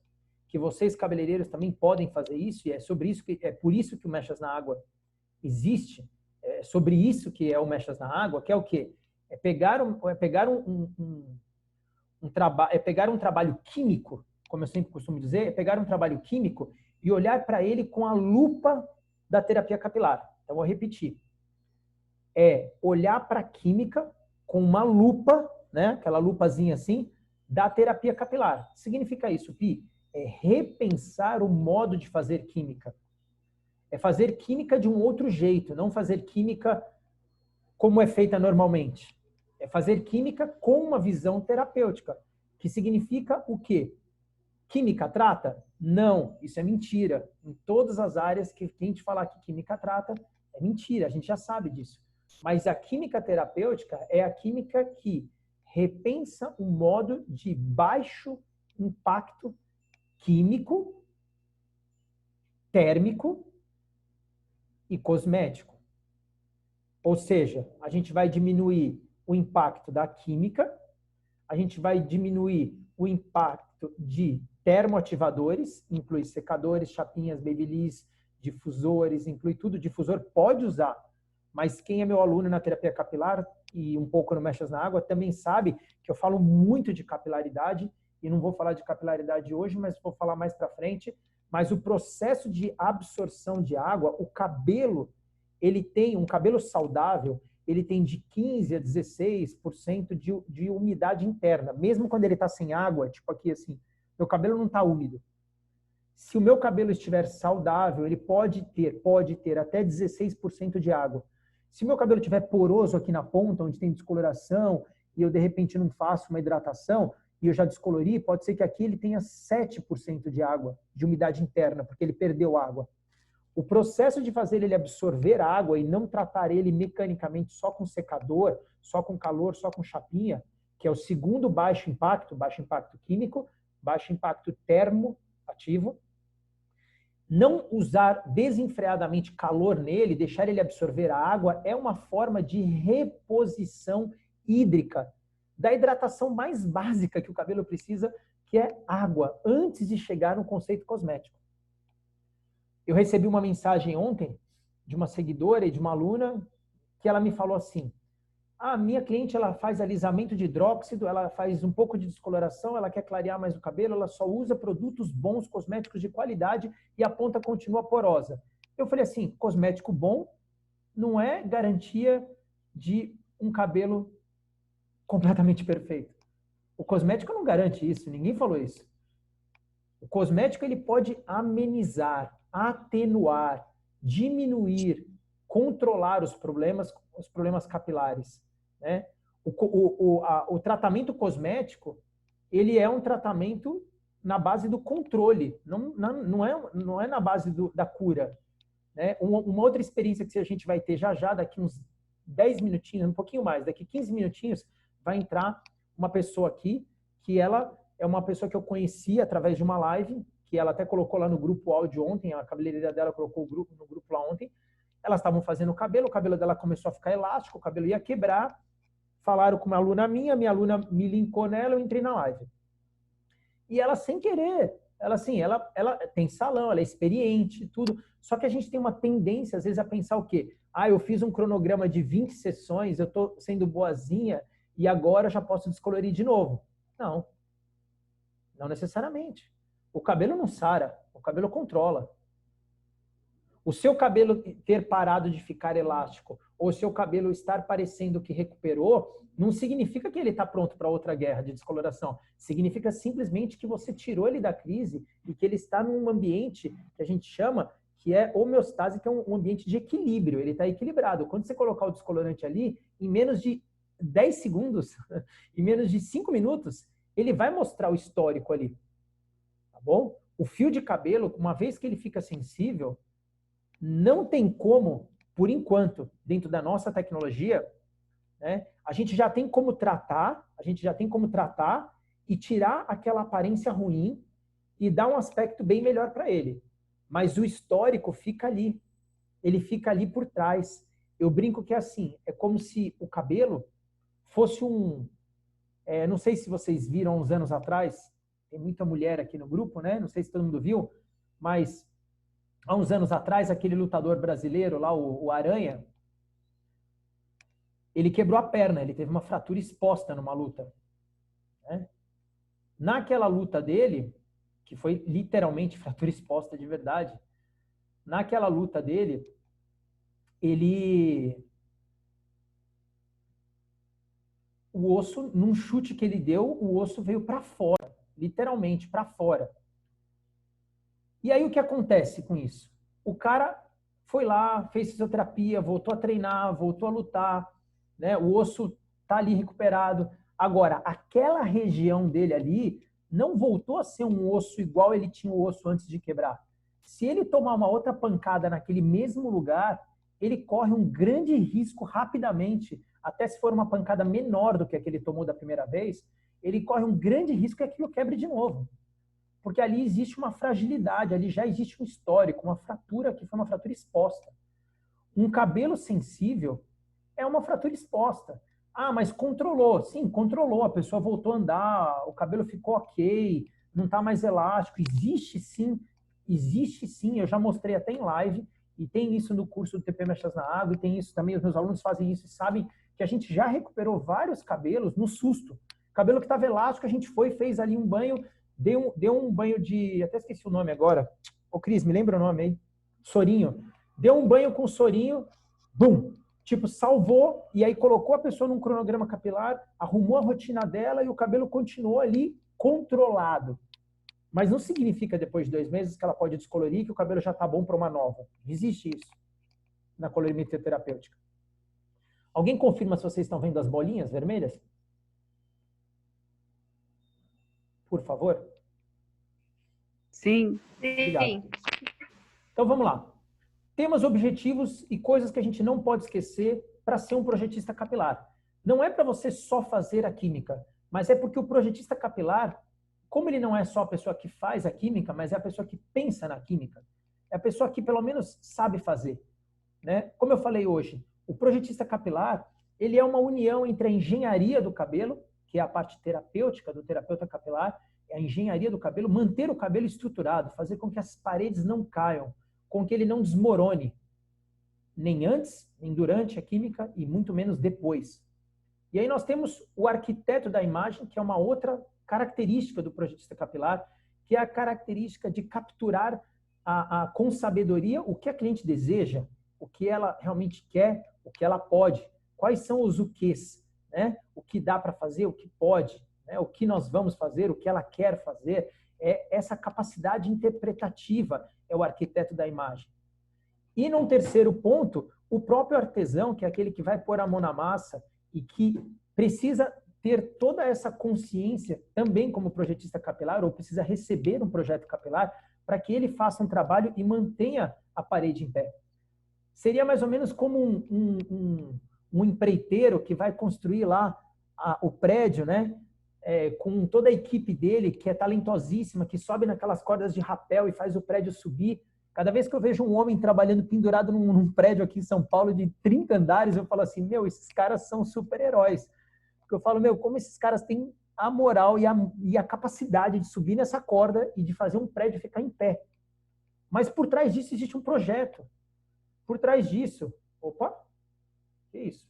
que vocês cabeleireiros também podem fazer isso, e é por isso que o Mechas na Água existe, é sobre isso que é o Mechas na Água, que é o quê? É pegar um trabalho químico, como eu sempre costumo dizer, é pegar um trabalho químico e olhar para ele com a lupa da terapia capilar. Então, vou repetir. É olhar para a química com uma lupa, né, aquela lupazinha assim, da terapia capilar. Significa isso, Pi? É repensar o modo de fazer química. É fazer química de um outro jeito, não fazer química como é feita normalmente. É fazer química com uma visão terapêutica, que significa o quê? Química trata? Não, isso é mentira. Em todas as áreas que quem te falar que química trata, é mentira, a gente já sabe disso. Mas a química terapêutica é a química que repensa um modo de baixo impacto químico, térmico e cosmético. Ou seja, a gente vai diminuir o impacto da química, a gente vai diminuir o impacto de termoativadores, inclui secadores, chapinhas, babyliss, difusores, inclui tudo. Difusor pode usar, mas quem é meu aluno na terapia capilar e um pouco no Mechas na Água também sabe que eu falo muito de capilaridade, e não vou falar de capilaridade hoje, mas vou falar mais para frente. Mas o processo de absorção de água, o cabelo, ele tem um cabelo saudável, ele tem de 15% a 16% de umidade interna. Mesmo quando ele está sem água, tipo aqui assim, meu cabelo não está úmido. Se o meu cabelo estiver saudável, ele pode ter até 16% de água. Se o meu cabelo estiver poroso aqui na ponta, onde tem descoloração, e eu de repente não faço uma hidratação, e eu já descolori, pode ser que aqui ele tenha 7% de água, de umidade interna, porque ele perdeu água. O processo de fazer ele absorver água e não tratar ele mecanicamente só com secador, só com calor, só com chapinha, que é o segundo baixo impacto químico, baixo impacto termoativo, não usar desenfreadamente calor nele, deixar ele absorver a água, é uma forma de reposição hídrica, da hidratação mais básica que o cabelo precisa, que é água, antes de chegar no conceito cosmético. Eu recebi uma mensagem ontem de uma seguidora e de uma aluna que ela me falou assim: a minha cliente ela faz alisamento de hidróxido, ela faz um pouco de descoloração, ela quer clarear mais o cabelo, ela só usa produtos bons, cosméticos de qualidade e a ponta continua porosa. Eu falei assim, cosmético bom não é garantia de um cabelo completamente perfeito. O cosmético não garante isso, ninguém falou isso. O cosmético ele pode amenizar, atenuar, diminuir, controlar os problemas capilares, né? O tratamento cosmético ele é um tratamento na base do controle, não é na base da cura, né? Uma outra experiência que a gente vai ter já daqui uns 10 minutinhos, um pouquinho mais, daqui 15 minutinhos, vai entrar uma pessoa aqui que ela é uma pessoa que eu conheci através de uma live, que ela até colocou lá no grupo áudio ontem, a cabeleireira dela colocou no grupo lá ontem. Elas estavam fazendo o cabelo dela começou a ficar elástico, o cabelo ia quebrar. Falaram com uma aluna minha aluna me linkou nela, eu entrei na live. E ela, sem querer, ela tem salão, ela é experiente, tudo. Só que a gente tem uma tendência, às vezes, a pensar o quê? Eu fiz um cronograma de 20 sessões, eu estou sendo boazinha e agora eu já posso descolorir de novo. Não necessariamente. O cabelo não sara, o cabelo controla. O seu cabelo ter parado de ficar elástico ou o seu cabelo estar parecendo que recuperou, não significa que ele está pronto para outra guerra de descoloração. Significa simplesmente que você tirou ele da crise e que ele está num ambiente que a gente chama que é homeostase, que é um ambiente de equilíbrio. Ele está equilibrado. Quando você colocar o descolorante ali, em menos de 10 segundos, em menos de 5 minutos, ele vai mostrar o histórico ali. Tá bom? O fio de cabelo, uma vez que ele fica sensível, não tem como, por enquanto, dentro da nossa tecnologia, né, a gente já tem como tratar e tirar aquela aparência ruim e dar um aspecto bem melhor para ele. Mas o histórico fica ali. Ele fica ali por trás. Eu brinco que é assim, é como se o cabelo fosse não sei se vocês viram uns anos atrás, tem muita mulher aqui no grupo, né? Não sei se todo mundo viu, mas há uns anos atrás, aquele lutador brasileiro lá, o Aranha, ele quebrou a perna, ele teve uma fratura exposta numa luta, né? Naquela luta dele, que foi literalmente fratura exposta de verdade, naquela luta dele, o osso, num chute que ele deu, o osso veio para fora, literalmente para fora. E aí o que acontece com isso? O cara foi lá, fez fisioterapia, voltou a treinar, voltou a lutar, né? O osso tá ali recuperado. Agora, aquela região dele ali não voltou a ser um osso igual ele tinha o osso antes de quebrar. Se ele tomar uma outra pancada naquele mesmo lugar, ele corre um grande risco rapidamente, até se for uma pancada menor do que a que ele tomou da primeira vez, ele corre um grande risco que aquilo quebre de novo. Porque ali existe uma fragilidade, ali já existe um histórico, uma fratura que foi uma fratura exposta. Um cabelo sensível é uma fratura exposta. Ah, mas controlou. Sim, controlou. A pessoa voltou a andar, o cabelo ficou ok, não está mais elástico. Existe sim. Eu já mostrei até em live, e tem isso no curso do TP Mechas na Água, e tem isso também, os meus alunos fazem isso e sabem que a gente já recuperou vários cabelos no susto. Cabelo que estava elástico, a gente foi e fez ali um banho, deu um banho de... Até esqueci o nome agora. Ô, Cris, me lembra o nome aí? Sorinho. Deu um banho com sorinho, bum! Tipo, salvou, e aí colocou a pessoa num cronograma capilar, arrumou a rotina dela e o cabelo continuou ali controlado. Mas não significa, depois de 2 meses, que ela pode descolorir, que o cabelo já está bom para uma nova. Não existe isso na colorimetria terapêutica. Alguém confirma se vocês estão vendo as bolinhas vermelhas? Por favor. Sim. Obrigado. Então, vamos lá. Temas, objetivos e coisas que a gente não pode esquecer para ser um projetista capilar. Não é para você só fazer a química, mas é porque o projetista capilar, como ele não é só a pessoa que faz a química, mas é a pessoa que pensa na química, é a pessoa que pelo menos sabe fazer, né? Como eu falei hoje, o projetista capilar, ele é uma união entre a engenharia do cabelo, que é a parte terapêutica do terapeuta capilar, é a engenharia do cabelo, manter o cabelo estruturado, fazer com que as paredes não caiam, com que ele não desmorone, nem antes, nem durante a química e muito menos depois. E aí nós temos o arquiteto da imagem, que é uma outra característica do projetista capilar, que é a característica de capturar com sabedoria o que a cliente deseja, o que ela realmente quer, o que ela pode, quais são os quês, né? O que dá para fazer, o que pode, né? O que nós vamos fazer, o que ela quer fazer. É essa capacidade interpretativa é o arquiteto da imagem. E num terceiro ponto, o próprio artesão, que é aquele que vai pôr a mão na massa e que precisa ter toda essa consciência também como projetista capilar, ou precisa receber um projeto capilar para que ele faça um trabalho e mantenha a parede em pé. Seria mais ou menos como um empreiteiro que vai construir lá o prédio, né? Com toda a equipe dele, que é talentosíssima, que sobe naquelas cordas de rapel e faz o prédio subir. Cada vez que eu vejo um homem trabalhando pendurado num prédio aqui em São Paulo de 30 andares, eu falo assim, meu, esses caras são super-heróis. Porque eu falo, meu, como esses caras têm a moral e a capacidade de subir nessa corda e de fazer um prédio ficar em pé. Mas por trás disso existe um projeto. Por trás disso... Opa! Que isso?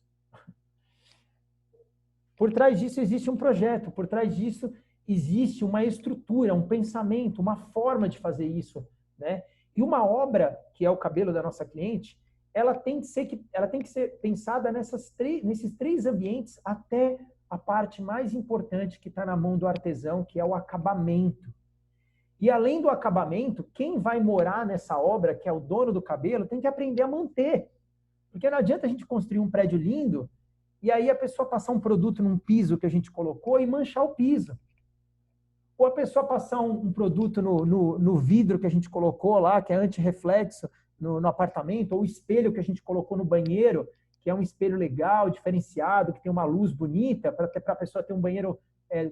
Por trás disso existe um projeto, por trás disso existe uma estrutura, um pensamento, uma forma de fazer isso, né? E uma obra, que é o cabelo da nossa cliente, ela tem que ser pensada nesses 3 ambientes até a parte mais importante que está na mão do artesão, que é o acabamento. E além do acabamento, quem vai morar nessa obra, que é o dono do cabelo, tem que aprender a manter. Porque não adianta a gente construir um prédio lindo e aí a pessoa passar um produto num piso que a gente colocou e manchar o piso. Ou a pessoa passar um produto no vidro que a gente colocou lá, que é anti-reflexo no apartamento, ou o espelho que a gente colocou no banheiro, que é um espelho legal, diferenciado, que tem uma luz bonita, para a pessoa ter um banheiro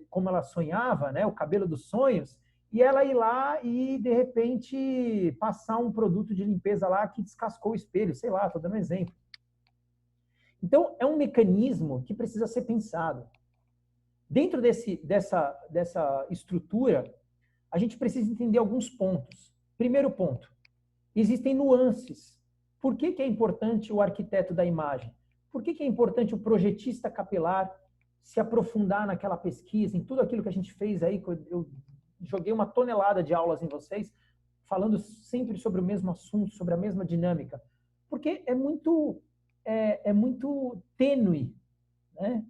como ela sonhava, né? O cabelo dos sonhos, e ela ir lá e, de repente, passar um produto de limpeza lá que descascou o espelho, sei lá, estou dando um exemplo. Então, é um mecanismo que precisa ser pensado. Dentro dessa estrutura, a gente precisa entender alguns pontos. Primeiro ponto, existem nuances. Por que é importante o arquiteto da imagem? Por que é importante o projetista capilar se aprofundar naquela pesquisa, em tudo aquilo que a gente fez aí? Eu joguei uma tonelada de aulas em vocês, falando sempre sobre o mesmo assunto, sobre a mesma dinâmica. Porque é muito tênue, né?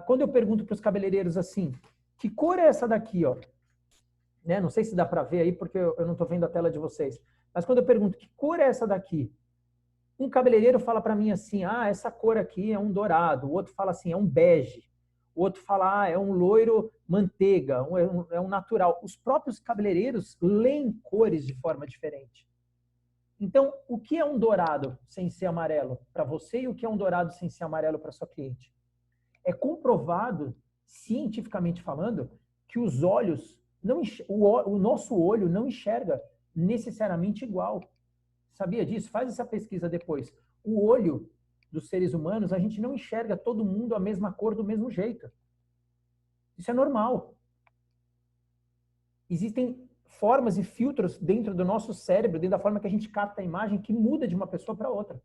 Quando eu pergunto para os cabeleireiros assim, que cor é essa daqui, ó? Né? Não sei se dá para ver aí, porque eu não estou vendo a tela de vocês. Mas quando eu pergunto, que cor é essa daqui? Um cabeleireiro fala para mim assim, essa cor aqui é um dourado. O outro fala assim, é um bege. O outro fala, é um loiro manteiga, é um natural. Os próprios cabeleireiros leem cores de forma diferente. Então, o que é um dourado sem ser amarelo para você e o que é um dourado sem ser amarelo para sua cliente? É comprovado, cientificamente falando, que os olhos, o nosso olho não enxerga necessariamente igual. Sabia disso? Faz essa pesquisa depois. O olho dos seres humanos, a gente não enxerga todo mundo a mesma cor do mesmo jeito. Isso é normal. Existem formas e filtros dentro do nosso cérebro, dentro da forma que a gente capta a imagem, que muda de uma pessoa para outra.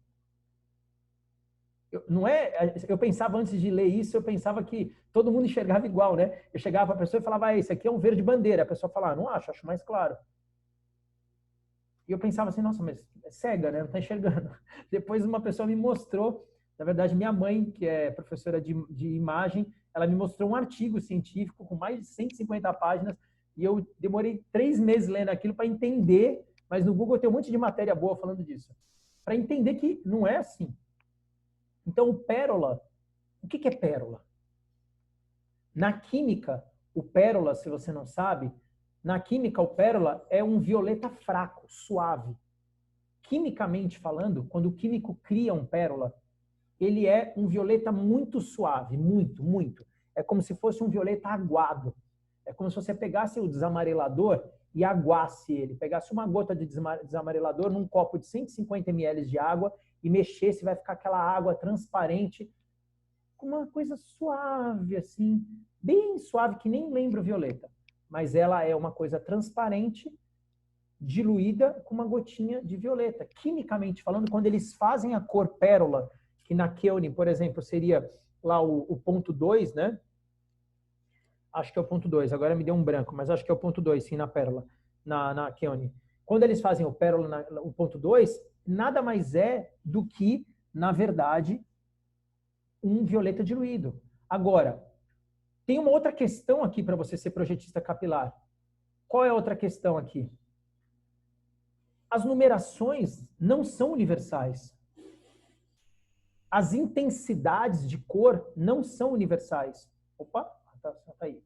Eu pensava antes de ler isso, eu pensava que todo mundo enxergava igual, né? Eu chegava para a pessoa e falava, esse aqui é um verde bandeira. A pessoa falava, não acho mais claro. E eu pensava assim, nossa, mas é cega, né? Não está enxergando. Depois uma pessoa me mostrou, na verdade minha mãe, que é professora de imagem, ela me mostrou um artigo científico com mais de 150 páginas e eu demorei 3 meses lendo aquilo para entender, mas no Google tem um monte de matéria boa falando disso, para entender que não é assim. Então o pérola, o que é pérola? Na química, o pérola, se você não sabe, na química, o pérola é um violeta fraco, suave. Quimicamente falando, quando o químico cria um pérola, ele é um violeta muito suave, muito, muito. É como se fosse um violeta aguado. É como se você pegasse o desamarelador e aguasse ele. Pegasse uma gota de desamarelador num copo de 150 ml de água e mexesse, vai ficar aquela água transparente, com uma coisa suave, assim, bem suave, que nem lembra o violeta. Mas ela é uma coisa transparente, diluída com uma gotinha de violeta. Quimicamente falando, quando eles fazem a cor pérola, que na Keone, por exemplo, seria lá o ponto 2, né? Acho que é o ponto 2, agora me deu um branco, mas acho que é o ponto 2, sim, na pérola, na Keone. Quando eles fazem o pérola, o ponto 2, nada mais é do que, na verdade, um violeta diluído. Agora, tem uma outra questão aqui para você ser projetista capilar. Qual é a outra questão aqui? As numerações não são universais. As intensidades de cor não são universais. Opa, tá aí.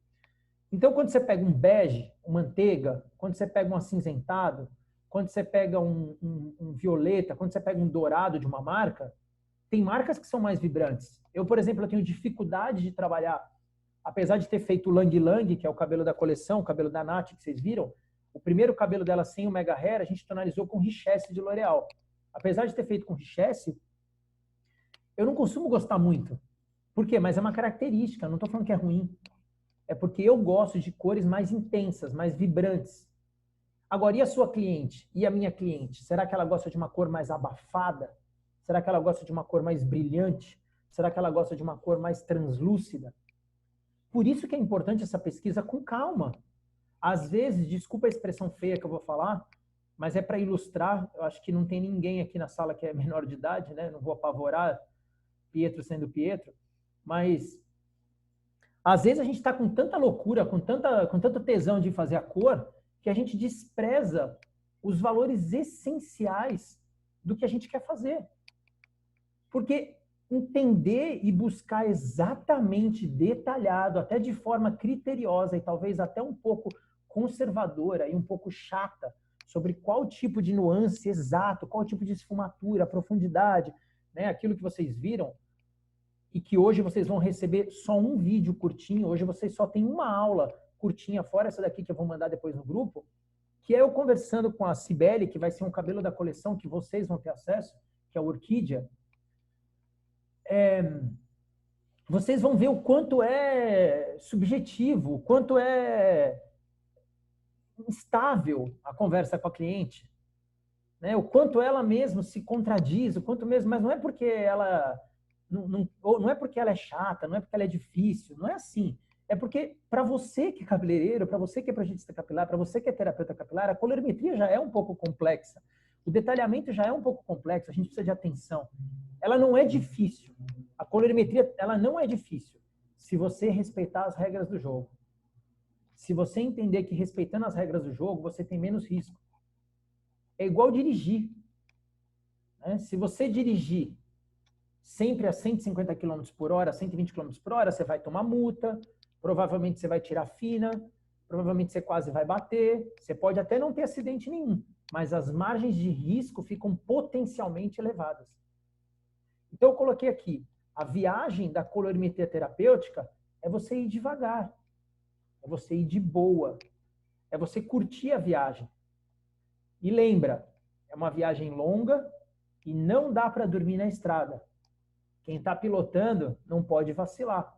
Então, quando você pega um bege, um manteiga, quando você pega um acinzentado, quando você pega um violeta, quando você pega um dourado de uma marca, tem marcas que são mais vibrantes. Eu, por exemplo, eu tenho dificuldade de trabalhar, apesar de ter feito o Lang Lang, que é o cabelo da coleção, o cabelo da Nath, que vocês viram, o primeiro cabelo dela sem o Mega Hair, a gente tonalizou com Richesse de L'Oréal. Apesar de ter feito com Richesse, eu não costumo gostar muito. Por quê? Mas é uma característica, não estou falando que é ruim. É porque eu gosto de cores mais intensas, mais vibrantes. Agora, e a sua cliente? E a minha cliente? Será que ela gosta de uma cor mais abafada? Será que ela gosta de uma cor mais brilhante? Será que ela gosta de uma cor mais translúcida? Por isso que é importante essa pesquisa com calma. Às vezes, desculpa a expressão feia que eu vou falar, mas é para ilustrar. Eu acho que não tem ninguém aqui na sala que é menor de idade, né? Não vou apavorar Pietro sendo Pietro, mas às vezes a gente está com tanta loucura, com tanto tesão de fazer a cor, que a gente despreza os valores essenciais do que a gente quer fazer. Porque entender e buscar exatamente detalhado, até de forma criteriosa e talvez até um pouco conservadora e um pouco chata, sobre qual tipo de nuance exato, qual tipo de esfumatura, profundidade, né, aquilo que vocês viram, e que hoje vocês vão receber só um vídeo curtinho, hoje vocês só têm uma aula curtinha, fora essa daqui que eu vou mandar depois no grupo, que é eu conversando com a Cibele, que vai ser um cabelo da coleção que vocês vão ter acesso, que é o Orquídea. Vocês vão ver o quanto é subjetivo, o quanto é instável a conversa com a cliente, né? O quanto ela mesma se contradiz, o quanto mesmo, mas não é porque ela não é porque ela é chata, não é porque ela é difícil, não é assim. É porque para você que é cabeleireiro, para você que é projetista capilar, para você que é terapeuta capilar, a colorimetria já é um pouco complexa. O detalhamento já é um pouco complexo, a gente precisa de atenção. Ela não é difícil. A colorimetria, ela não é difícil se você respeitar as regras do jogo. Se você entender que respeitando as regras do jogo, você tem menos risco. É igual dirigir, né? Se você dirigir sempre a 150 km por hora, 120 km por hora, você vai tomar multa, provavelmente você vai tirar fina, provavelmente você quase vai bater, você pode até não ter acidente nenhum, mas as margens de risco ficam potencialmente elevadas. Então eu coloquei aqui, a viagem da colorimetria terapêutica é você ir devagar, é você ir de boa, é você curtir a viagem. E lembra, é uma viagem longa e não dá para dormir na estrada. Quem está pilotando não pode vacilar.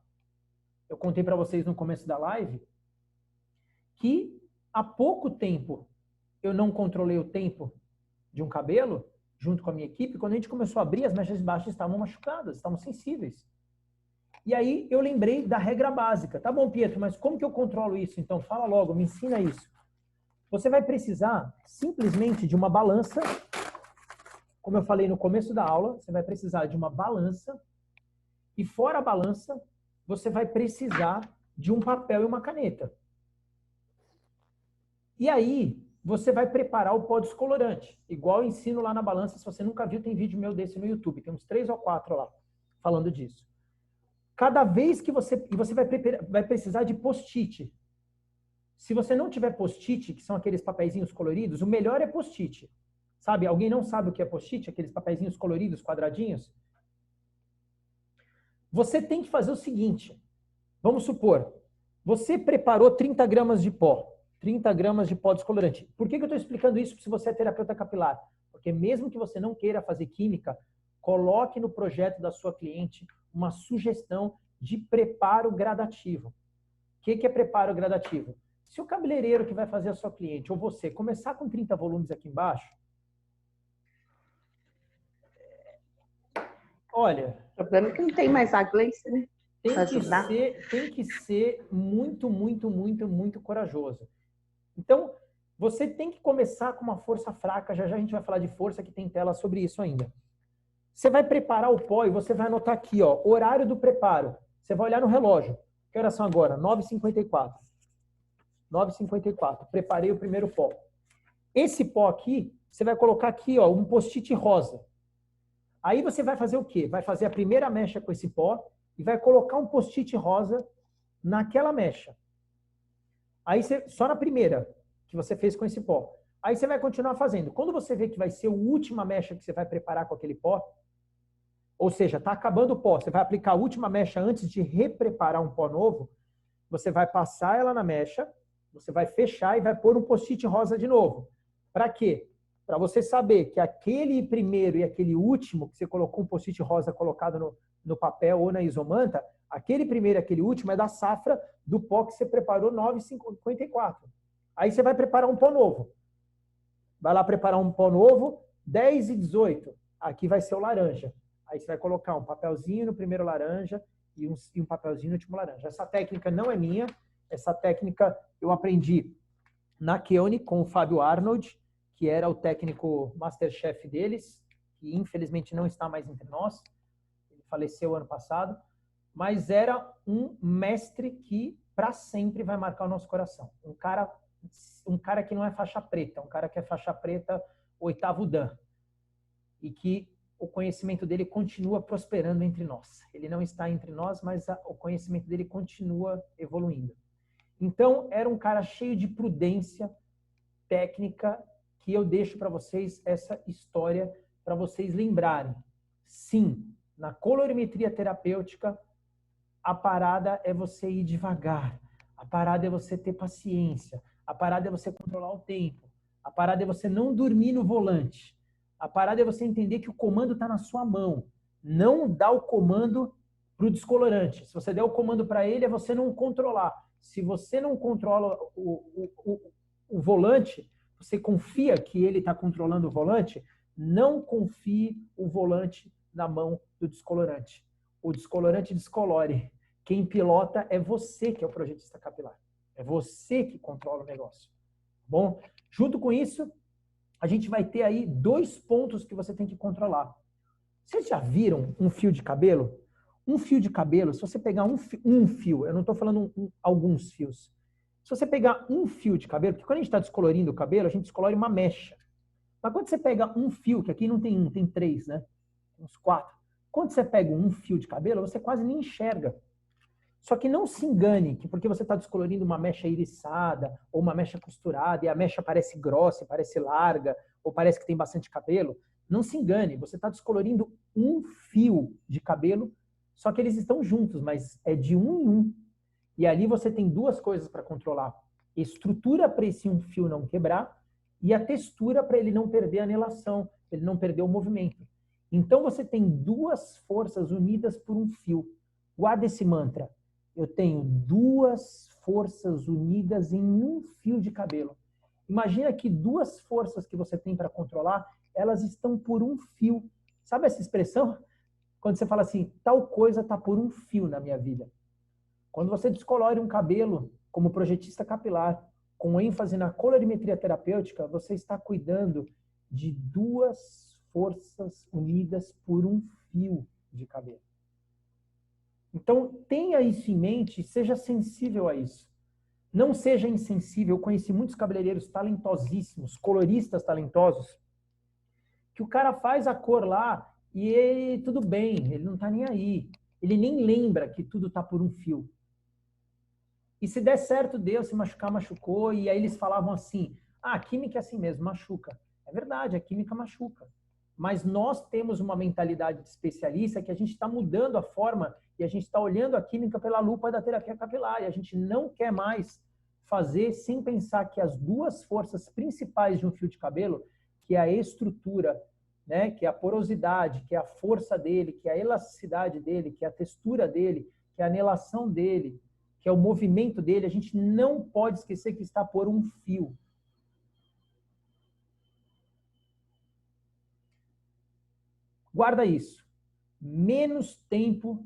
Eu contei para vocês no começo da live que há pouco tempo eu não controlei o tempo de um cabelo junto com a minha equipe. Quando a gente começou a abrir, as mechas baixas estavam machucadas, estavam sensíveis. E aí eu lembrei da regra básica. Tá bom, Pietro, mas como que eu controlo isso? Então fala logo, me ensina isso. Você vai precisar simplesmente de uma balança. Como eu falei no começo da aula, você vai precisar de uma balança. E fora a balança, você vai precisar de um papel e uma caneta. E aí, você vai preparar o pó descolorante. Igual eu ensino lá na balança. Se você nunca viu, tem vídeo meu desse no YouTube. Tem uns 3 ou 4 lá, falando disso. Cada vez que você vai precisar de post-it. Se você não tiver post-it, que são aqueles papeizinhos coloridos, o melhor é post-it. Sabe? Alguém não sabe o que é post-it? Aqueles papeizinhos coloridos, quadradinhos? Você tem que fazer o seguinte. Vamos supor, você preparou 30 gramas de pó. 30 gramas de pó descolorante. Por que eu estou explicando isso se você é terapeuta capilar? Porque mesmo que você não queira fazer química, coloque no projeto da sua cliente uma sugestão de preparo gradativo. O que é preparo gradativo? Se o cabeleireiro que vai fazer a sua cliente, ou você, começar com 30 volumes aqui embaixo, olha... O problema é que não tem mais a Gleice, né? Tem que ser muito, muito, muito, muito corajoso. Então, você tem que começar com uma força fraca. Já já a gente vai falar de força, que tem tela sobre isso ainda. Você vai preparar o pó e você vai anotar aqui, ó, horário do preparo. Você vai olhar no relógio. Que horas são agora? 9h54. 9h54. Preparei o primeiro pó. Esse pó aqui, você vai colocar aqui, ó, um post-it rosa. Aí você vai fazer o quê? Vai fazer a primeira mecha com esse pó e vai colocar um post-it rosa naquela mecha. Aí você, só na primeira que você fez com esse pó. Aí você vai continuar fazendo. Quando você vê que vai ser a última mecha que você vai preparar com aquele pó, ou seja, está acabando o pó, você vai aplicar a última mecha antes de repreparar um pó novo, você vai passar ela na mecha, você vai fechar e vai pôr um post-it rosa de novo. Para quê? Para você saber que aquele primeiro e aquele último, que você colocou um post-it rosa colocado no papel ou na isomanta, aquele primeiro e aquele último é da safra do pó que você preparou 9h54. Aí você vai preparar um pó novo. Vai lá preparar um pó novo, 10h18. Aqui vai ser o laranja. Aí você vai colocar um papelzinho no primeiro laranja e um papelzinho no último laranja. Essa técnica não é minha. Essa técnica eu aprendi na Keone com o Fábio Arnold, que era o técnico Masterchef deles, que infelizmente não está mais entre nós. Ele faleceu ano passado. Mas era um mestre que para sempre vai marcar o nosso coração. Um cara que não é faixa preta, um cara que é faixa preta 8º Dan. E que o conhecimento dele continua prosperando entre nós. Ele não está entre nós, mas o conhecimento dele continua evoluindo. Então, era um cara cheio de prudência técnica, que eu deixo para vocês essa história para vocês lembrarem. Sim, na colorimetria terapêutica, a parada é você ir devagar. A parada é você ter paciência. A parada é você controlar o tempo. A parada é você não dormir no volante. A parada é você entender que o comando está na sua mão. Não dá o comando para o descolorante. Se você der o comando para ele, é você não controlar. Se você não controla o volante, você confia que ele está controlando o volante, não confie o volante na mão do descolorante. O descolorante descolore. Quem pilota é você que é o projetista capilar. É você que controla o negócio. Bom, junto com isso, a gente vai ter aí 2 pontos que você tem que controlar. Vocês já viram um fio de cabelo? Um fio de cabelo, se você pegar um fio, eu não estou falando alguns fios. Se você pegar um fio de cabelo, porque quando a gente está descolorindo o cabelo, a gente descolore uma mecha. Mas quando você pega um fio, que aqui não tem um, tem 3, né? Uns 4. Quando você pega um fio de cabelo, você quase nem enxerga. Só que não se engane que porque você está descolorindo uma mecha iriçada ou uma mecha costurada e a mecha parece grossa, parece larga ou parece que tem bastante cabelo, não se engane, você está descolorindo um fio de cabelo, só que eles estão juntos, mas é de um em um. E ali você tem duas coisas para controlar. Estrutura para esse um fio não quebrar e a textura para ele não perder a anelação, ele não perder o movimento. Então você tem duas forças unidas por um fio. Guarda esse mantra. Eu tenho duas forças unidas em um fio de cabelo. Imagina que duas forças que você tem para controlar, elas estão por um fio. Sabe essa expressão? Quando você fala assim, tal coisa está por um fio na minha vida. Quando você descolore um cabelo como projetista capilar, com ênfase na colorimetria terapêutica, você está cuidando de duas forças unidas por um fio de cabelo. Então, tenha isso em mente e seja sensível a isso. Não seja insensível. Eu conheci muitos cabeleireiros talentosíssimos, coloristas talentosos, que o cara faz a cor lá e ele, tudo bem, ele não está nem aí. Ele nem lembra que tudo está por um fio. E se der certo, deu. Se machucar, machucou. E aí eles falavam assim, a química é assim mesmo, machuca. É verdade, a química machuca. Mas nós temos uma mentalidade de especialista que a gente está mudando a forma e a gente está olhando a química pela lupa da terapia capilar. E a gente não quer mais fazer sem pensar que as duas forças principais de um fio de cabelo, que é a estrutura, né, que é a porosidade, que é a força dele, que é a elasticidade dele, que é a textura dele, que é a anelação dele, que é o movimento dele, a gente não pode esquecer que está por um fio. Guarda isso. Menos tempo,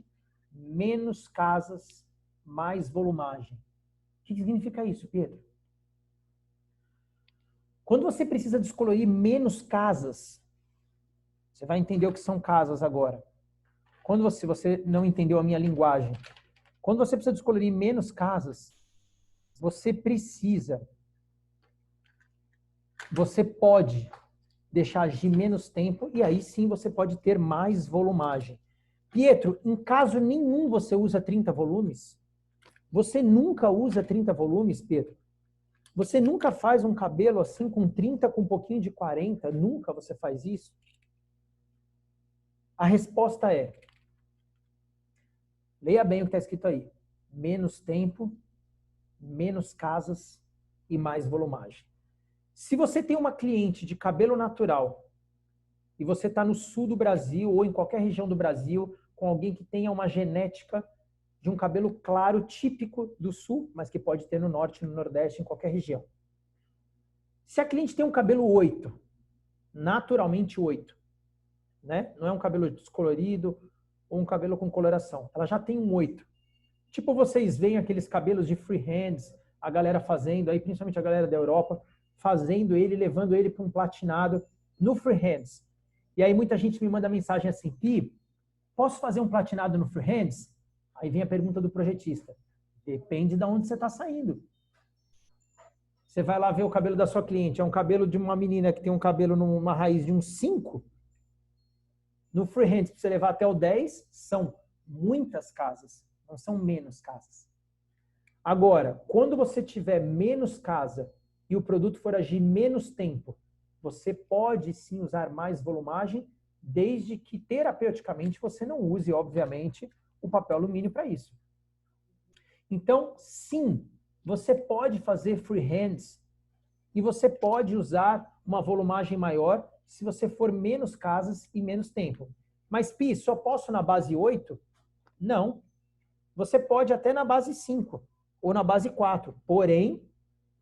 menos casas, mais volumagem. O que significa isso, Pedro? Quando você precisa descolorir menos casas, você vai entender o que são casas agora. Quando você não entendeu a minha linguagem, quando você precisa descolorir menos casas, você pode deixar agir menos tempo e aí sim você pode ter mais volumagem. Pietro, em caso nenhum você usa 30 volumes? Você nunca usa 30 volumes, Pedro? Você nunca faz um cabelo assim com 30, com um pouquinho de 40? Nunca você faz isso? A resposta é, leia bem o que está escrito aí. Menos tempo, menos casas e mais volumagem. Se você tem uma cliente de cabelo natural e você está no sul do Brasil ou em qualquer região do Brasil com alguém que tenha uma genética de um cabelo claro típico do sul, mas que pode ter no norte, no nordeste, em qualquer região. Se a cliente tem um cabelo 8, naturalmente 8, né? Não é um cabelo descolorido ou um cabelo com coloração, ela já tem um 8. Tipo vocês veem aqueles cabelos de freehands, a galera fazendo, aí principalmente a galera da Europa, fazendo ele, levando ele para um platinado no freehands. E aí muita gente me manda mensagem assim, Pi, posso fazer um platinado no freehands? Aí vem a pergunta do projetista. Depende de onde você está saindo. Você vai lá ver o cabelo da sua cliente, é um cabelo de uma menina que tem um cabelo numa raiz de um 5, no freehands, para você levar até o 10, são muitas casas, não são menos casas. Agora, quando você tiver menos casa e o produto for agir menos tempo, você pode sim usar mais volumagem, desde que terapeuticamente você não use, obviamente, o papel alumínio para isso. Então, sim, você pode fazer freehands e você pode usar uma volumagem maior se você for menos casas e menos tempo. Mas, Pi, só posso na base 8? Não. Você pode até na base 5 ou na base 4. Porém,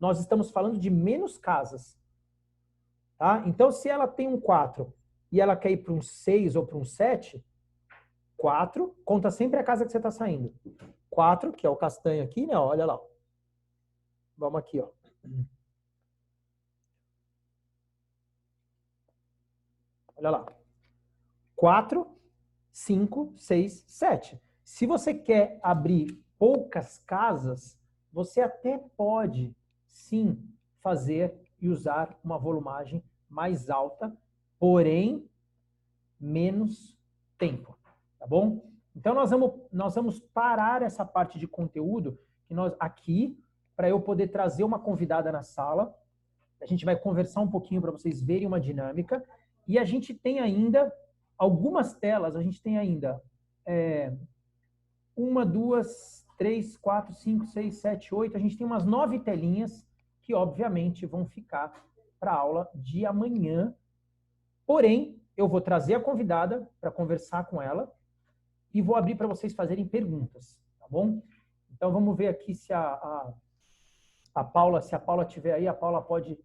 nós estamos falando de menos casas. Tá? Então, se ela tem um 4 e ela quer ir para um 6 ou para um 7, 4, conta sempre a casa que você está saindo. 4, que é o castanho aqui, né? Olha lá. Vamos aqui, ó. Olha lá. 4, 5, 6, 7. Se você quer abrir poucas casas, você até pode, sim, fazer e usar uma volumagem mais alta, porém, menos tempo. tá bom? Então, nós vamos parar essa parte de conteúdo que nós aqui, para eu poder trazer uma convidada na sala. A gente vai conversar um pouquinho para vocês verem uma dinâmica. E a gente tem ainda algumas telas, a gente tem ainda 1, 2, 3, 4, 5, 6, 7, 8. A gente tem umas 9 telinhas que, obviamente, vão ficar para a aula de amanhã. Porém, eu vou trazer a convidada para conversar com ela e vou abrir para vocês fazerem perguntas, tá bom? Então, vamos ver aqui se a Paula, se a Paula estiver aí, a Paula pode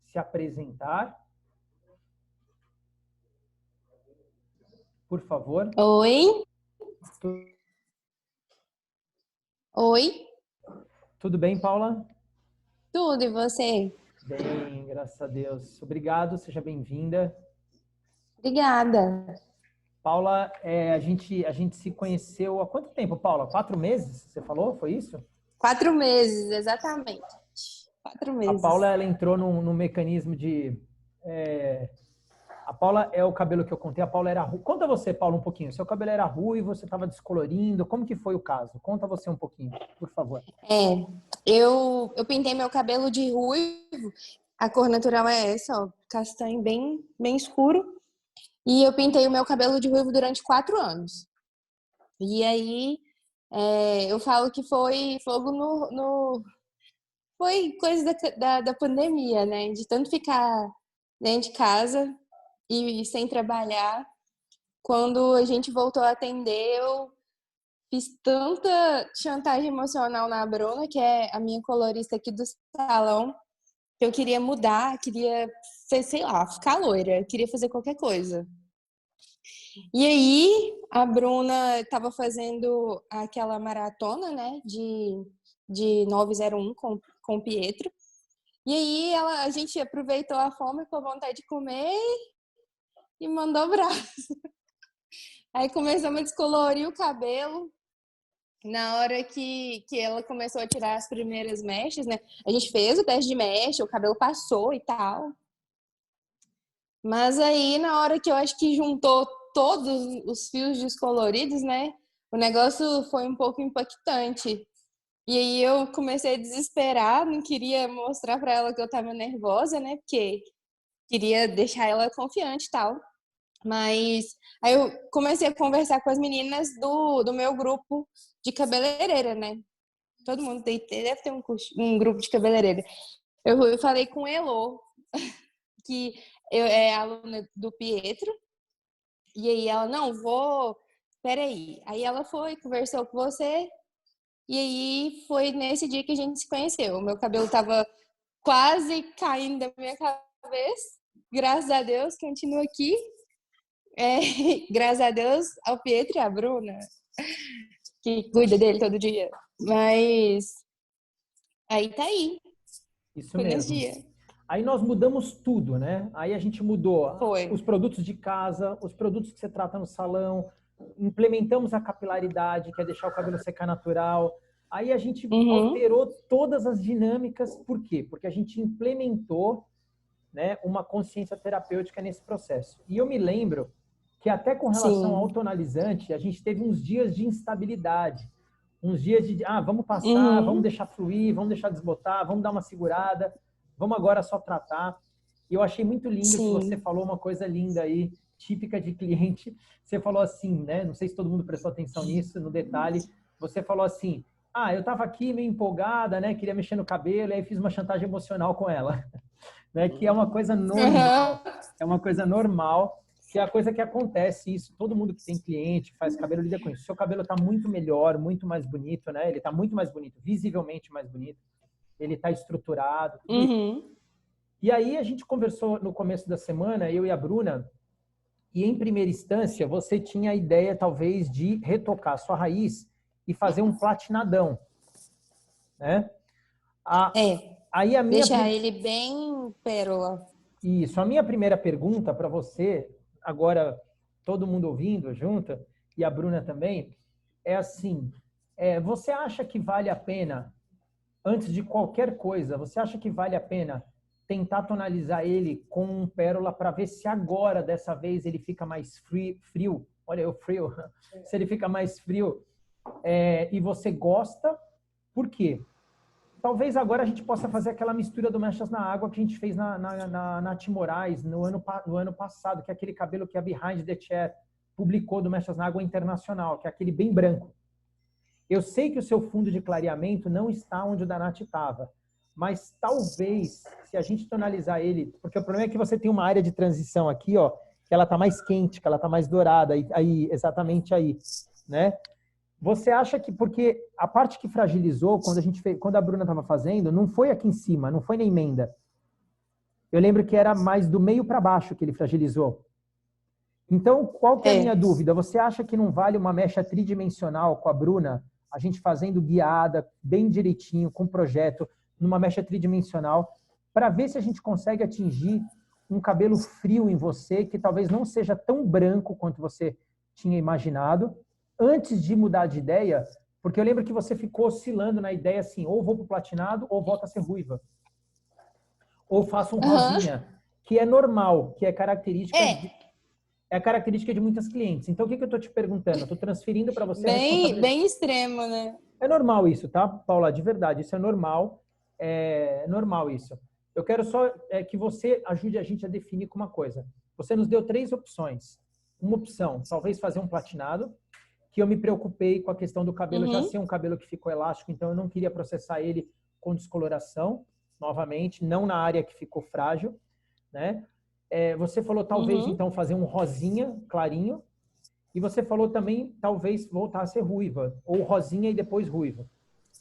se apresentar. Por favor. Oi. Oi. Tudo bem, Paula? Tudo, e você? Bem, graças a Deus. Obrigado, seja bem-vinda. Obrigada. Paula, a gente se conheceu há quanto tempo, Paula? 4 meses, você falou? Foi isso? 4 meses, exatamente. 4 meses. A Paula, ela entrou num mecanismo de... A Paula é o cabelo que eu contei, a Paula era ruiva. Conta você, Paula, um pouquinho. Seu cabelo era ruivo, você estava descolorindo. Como que foi o caso? Conta você um pouquinho, por favor. Eu pintei meu cabelo de ruivo. A cor natural é essa, ó, castanho bem escuro. E eu pintei o meu cabelo de ruivo durante 4 anos. E aí, eu falo que foi fogo Foi coisa da pandemia, né? De tanto ficar dentro de casa e sem trabalhar. Quando a gente voltou a atender, eu fiz tanta chantagem emocional na Bruna, que é a minha colorista aqui do salão, que eu queria mudar, queria, sei lá, ficar loira, queria fazer qualquer coisa. E aí, a Bruna estava fazendo aquela maratona, né, de 901 com o Pietro. E aí, a gente aproveitou a fome com a vontade de comer e mandou braço. Aí começamos a descolorir o cabelo. Na hora que ela começou a tirar as primeiras mechas, né? A gente fez o teste de mecha, o cabelo passou e tal. Mas aí, na hora que eu acho que juntou todos os fios descoloridos, né? O negócio foi um pouco impactante. E aí eu comecei a desesperar, não queria mostrar para ela que eu tava nervosa, né? Porque queria deixar ela confiante e tal. Mas aí eu comecei a conversar com as meninas do meu grupo de cabeleireira, né? Todo mundo deve ter um grupo de cabeleireira. Eu falei com Elô, que é aluna do Pietro. E aí ela, não, peraí. Aí ela foi, conversou com você. E aí foi nesse dia que a gente se conheceu. O meu cabelo tava quase caindo da minha cabeça. Graças a Deus, continua aqui. Graças a Deus ao Pietro e à Bruna, que cuida dele todo dia. Mas aí tá aí. Isso foi mesmo. Nesse dia. Aí nós mudamos tudo, né? Aí a gente mudou Foi. os produtos de casa, os produtos que você trata no salão, implementamos a capilaridade, que é deixar o cabelo secar natural. Aí a gente alterou todas as dinâmicas. Por quê? Porque a gente implementou, né, uma consciência terapêutica nesse processo. E eu me lembro que até com relação ao tonalizante, a gente teve uns dias de instabilidade. Uns dias de, vamos passar, vamos deixar fluir, vamos deixar desbotar, vamos dar uma segurada, vamos agora só tratar. E eu achei muito lindo que você falou uma coisa linda aí, típica de cliente. Você falou assim, né? Não sei se todo mundo prestou atenção nisso, no detalhe. Você falou assim, eu estava aqui meio empolgada, né? Queria mexer no cabelo, e aí fiz uma chantagem emocional com ela. Né? Que é uma coisa normal. É uma coisa normal, que é a coisa que acontece isso. Todo mundo que tem cliente, que faz cabelo, lida com isso. Seu cabelo está muito melhor, muito mais bonito, né? Ele está muito mais bonito, visivelmente mais bonito. Ele está estruturado. E aí a gente conversou no começo da semana, eu e a Bruna, e em primeira instância você tinha a ideia talvez de retocar a sua raiz e fazer um platinadão, né? Aí deixar ele bem pérola. Isso. A minha primeira pergunta para você, agora todo mundo ouvindo junto, e a Bruna também, é assim, você acha que vale a pena, antes de qualquer coisa, você acha que vale a pena tentar tonalizar ele com um pérola para ver se agora, dessa vez, ele fica mais frio Olha, o frio. Se ele fica mais frio e você gosta, por quê? Talvez agora a gente possa fazer aquela mistura do Mechas na Água que a gente fez na Nath Moraes no ano passado, que é aquele cabelo que a Behind the Chair publicou do Mechas na Água Internacional, que é aquele bem branco. Eu sei que o seu fundo de clareamento não está onde o da Nath estava, mas talvez, se a gente tonalizar ele, porque o problema é que você tem uma área de transição aqui, ó, que ela está mais quente, que ela está mais dourada, aí, exatamente aí, né? Você acha que, porque a parte que fragilizou, quando a Bruna estava fazendo, não foi aqui em cima, não foi na emenda. Eu lembro que era mais do meio para baixo que ele fragilizou. Então, qual que é a minha dúvida? Você acha que não vale uma mecha tridimensional com a Bruna, a gente fazendo guiada, bem direitinho, com projeto, numa mecha tridimensional, para ver se a gente consegue atingir um cabelo frio em você, que talvez não seja tão branco quanto você tinha imaginado, antes de mudar de ideia, porque eu lembro que você ficou oscilando na ideia assim, ou vou pro platinado, ou volto a ser ruiva. Ou faço um rosinha, que é normal, que é característica é a característica de muitas clientes. Então, o que eu estou te perguntando? Eu estou transferindo para você bem extremo, né? É normal isso, tá, Paula? De verdade, isso é normal. É normal isso. Eu quero só que você ajude a gente a definir com uma coisa. Você nos deu 3 opções. Uma opção, talvez fazer um platinado, que eu me preocupei com a questão do cabelo já ser um cabelo que ficou elástico, então eu não queria processar ele com descoloração, novamente, não na área que ficou frágil, né? Você falou talvez, então, fazer um rosinha clarinho, e você falou também, talvez, voltar a ser ruiva, ou rosinha e depois ruiva.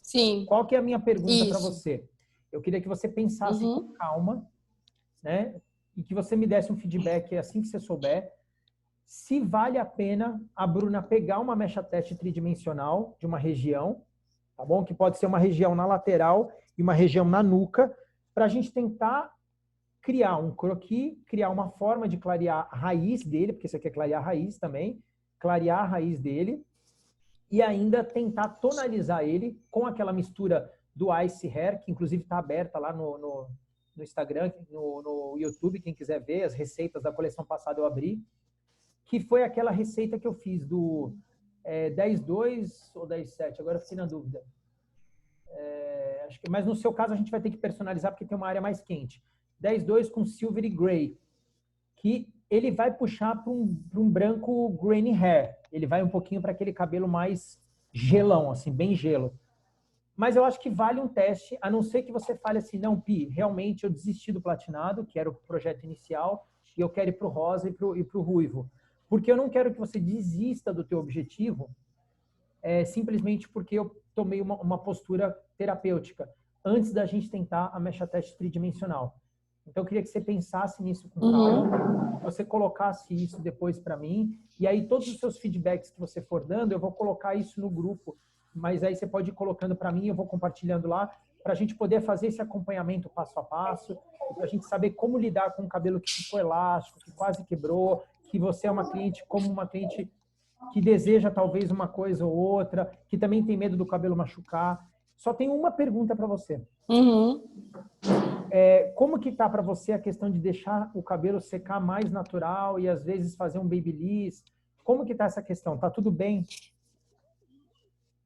Sim. Qual que é a minha pergunta para você? Eu queria que você pensasse com calma, né? E que você me desse um feedback assim que você souber, se vale a pena a Bruna pegar uma mecha teste tridimensional de uma região, tá bom? Que pode ser uma região na lateral e uma região na nuca, para a gente tentar criar um croquis, criar uma forma de clarear a raiz dele, porque você quer clarear a raiz também, clarear a raiz dele, e ainda tentar tonalizar ele com aquela mistura do Ice Hair, que inclusive está aberta lá no Instagram, no YouTube, quem quiser ver, as receitas da coleção passada eu abri, que foi aquela receita que eu fiz do 10-2 ou 10-7, agora eu fiquei na dúvida. Mas no seu caso a gente vai ter que personalizar porque tem uma área mais quente. 10-2 com Silvery Gray, que ele vai puxar para um branco grainy hair. Ele vai um pouquinho para aquele cabelo mais gelão, assim, bem gelo. Mas eu acho que vale um teste, a não ser que você fale assim, não, Pi, realmente eu desisti do platinado, que era o projeto inicial, e eu quero ir para o rosa e para o ruivo. Porque eu não quero que você desista do teu objetivo simplesmente porque eu tomei uma postura terapêutica antes da gente tentar a mecha teste tridimensional. Então, eu queria que você pensasse nisso com calma, você colocasse isso depois para mim, e aí todos os seus feedbacks que você for dando, eu vou colocar isso no grupo, mas aí você pode ir colocando para mim, eu vou compartilhando lá, para a gente poder fazer esse acompanhamento passo a passo, para a gente saber como lidar com um cabelo que ficou elástico, que quase quebrou, que você é uma cliente como uma cliente que deseja talvez uma coisa ou outra, que também tem medo do cabelo machucar. Só tenho uma pergunta para você. Como que tá para você a questão de deixar o cabelo secar mais natural e às vezes fazer um babyliss? Como que tá essa questão? Tá tudo bem?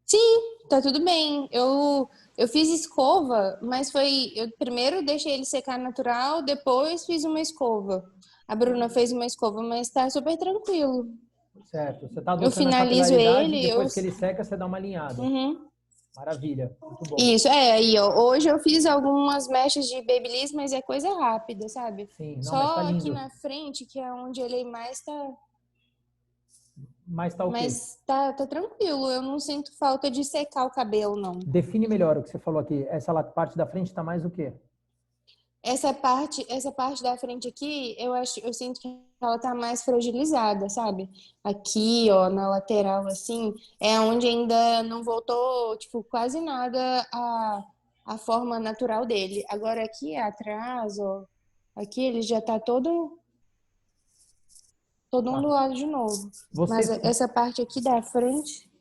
Sim, tá tudo bem. Eu fiz escova, mas eu primeiro deixei ele secar natural, depois fiz uma escova. A Bruna fez uma escova, mas tá super tranquilo. Certo. Você tá adotando Eu finalizo a capilaridade, ele, depois que ele seca, você dá uma alinhada. Maravilha, muito bom. Isso, aí, ó, hoje eu fiz algumas mechas de babyliss, mas é coisa rápida, sabe? Sim, não, Só mas tá lindo. aqui na frente, que é onde ele mais tá... Mas tá ok. Mas tá tranquilo, eu não sinto falta de secar o cabelo, não. Define melhor o que você falou aqui. Essa parte da frente tá mais o quê? Essa parte da frente aqui, eu sinto que ela tá mais fragilizada, sabe? Aqui, ó, na lateral, assim, é onde ainda não voltou, tipo, quase nada a forma natural dele. Agora aqui atrás, ó, aqui ele já tá todo ondulado de novo. Mas essa parte aqui da frente,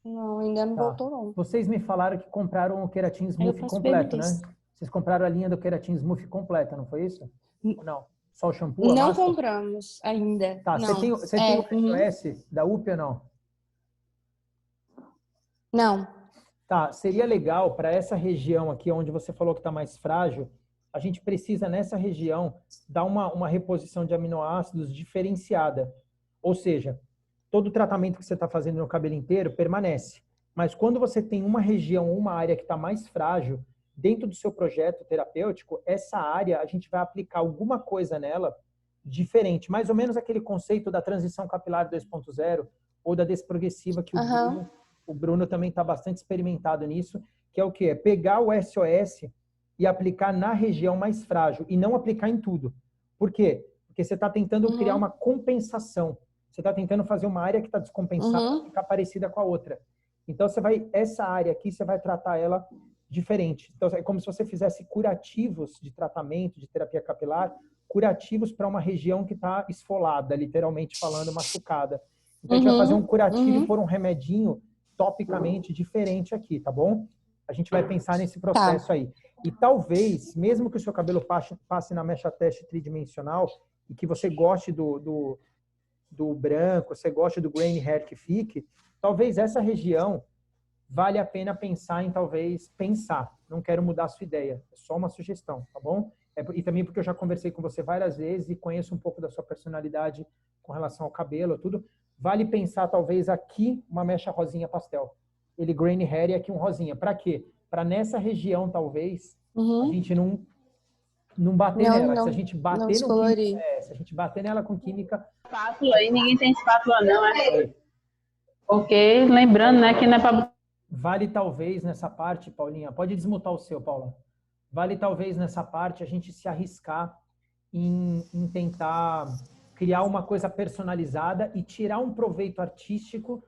não, ainda não voltou, não. Vocês me falaram que compraram o Keratin Smooth completo, né? Vocês compraram a linha do Keratin Smooth completa, não foi isso? Não. Só o shampoo, a Não máscara? compramos ainda. Tá, Não. você tem o Uhum. SOS da UP ou não? Não. Tá, seria legal para essa região aqui, onde você falou que está mais frágil, a gente precisa nessa região dar uma reposição de aminoácidos diferenciada. Ou seja, todo o tratamento que você está fazendo no cabelo inteiro permanece. Mas quando você tem uma região ou uma área que está mais frágil, dentro do seu projeto terapêutico, essa área a gente vai aplicar alguma coisa nela diferente. Mais ou menos aquele conceito da transição capilar 2.0 ou da desprogressiva que Aham. o Bruno também está bastante experimentado nisso, que é o quê? É pegar o SOS e aplicar na região mais frágil e não aplicar em tudo. Por quê? Porque você está tentando criar uma compensação. Você está tentando fazer uma área que está descompensada ficar parecida com a outra. Então, essa área aqui, você vai tratar ela diferente. Então, é como se você fizesse curativos de tratamento, de terapia capilar, curativos para uma região que está esfolada, literalmente falando, machucada. Então, a gente vai fazer um curativo e pôr um remedinho topicamente diferente aqui, tá bom? A gente vai pensar nesse processo aí. E talvez, mesmo que o seu cabelo passe na mecha teste tridimensional e que você goste do branco, você goste do grain hair que fique, talvez essa região vale a pena pensar em pensar. Não quero mudar a sua ideia, é só uma sugestão, tá bom? E também porque eu já conversei com você várias vezes e conheço um pouco da sua personalidade com relação ao cabelo, tudo. Vale pensar talvez aqui uma mecha rosinha pastel. Ele grain hair e aqui um rosinha. Para quê? Para nessa região talvez a gente não bater nela. Se a gente bater no química, se a gente bater nela com química, Espátula aí, ninguém tem espátula não, é? Porque, lembrando, né, que não é para... Vale talvez nessa parte, Paulinha, pode desmutar o seu, Paula. Vale talvez nessa parte a gente se arriscar em tentar criar uma coisa personalizada e tirar um proveito artístico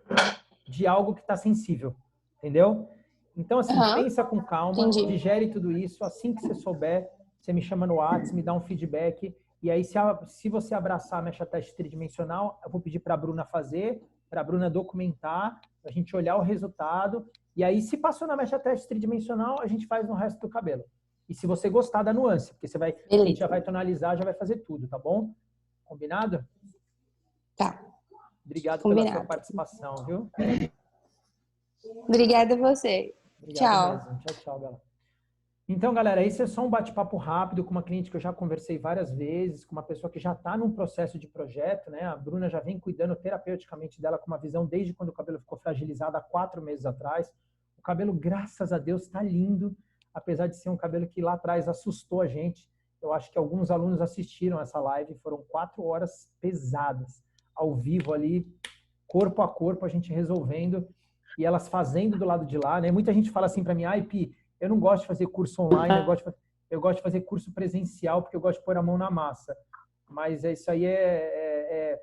de algo que está sensível, entendeu? Então, assim, pensa com calma, digere tudo isso, assim que você souber, você me chama no WhatsApp, me dá um feedback, e aí se você abraçar a mecha teste tridimensional, eu vou pedir para a Bruna fazer, para a Bruna documentar, a gente olhar o resultado, e aí se passou na mecha teste tridimensional, a gente faz no resto do cabelo. E se você gostar da nuance, porque a gente já vai tonalizar, já vai fazer tudo, tá bom? Combinado? Tá. Obrigado pela sua participação, viu? Obrigada a você. Obrigado mesmo. Tchau, Bela. Então, galera, esse é só um bate-papo rápido com uma cliente que eu já conversei várias vezes, com uma pessoa que já está num processo de projeto, né? A Bruna já vem cuidando terapeuticamente dela com uma visão desde quando o cabelo ficou fragilizado há 4 meses atrás. O cabelo, graças a Deus, está lindo, apesar de ser um cabelo que lá atrás assustou a gente. Eu acho que alguns alunos assistiram essa live, foram 4 horas pesadas, ao vivo ali, corpo a corpo, a gente resolvendo e elas fazendo do lado de lá, né? Muita gente fala assim para mim, Pi, eu não gosto de fazer curso online, eu gosto de fazer curso presencial porque eu gosto de pôr a mão na massa. Mas isso aí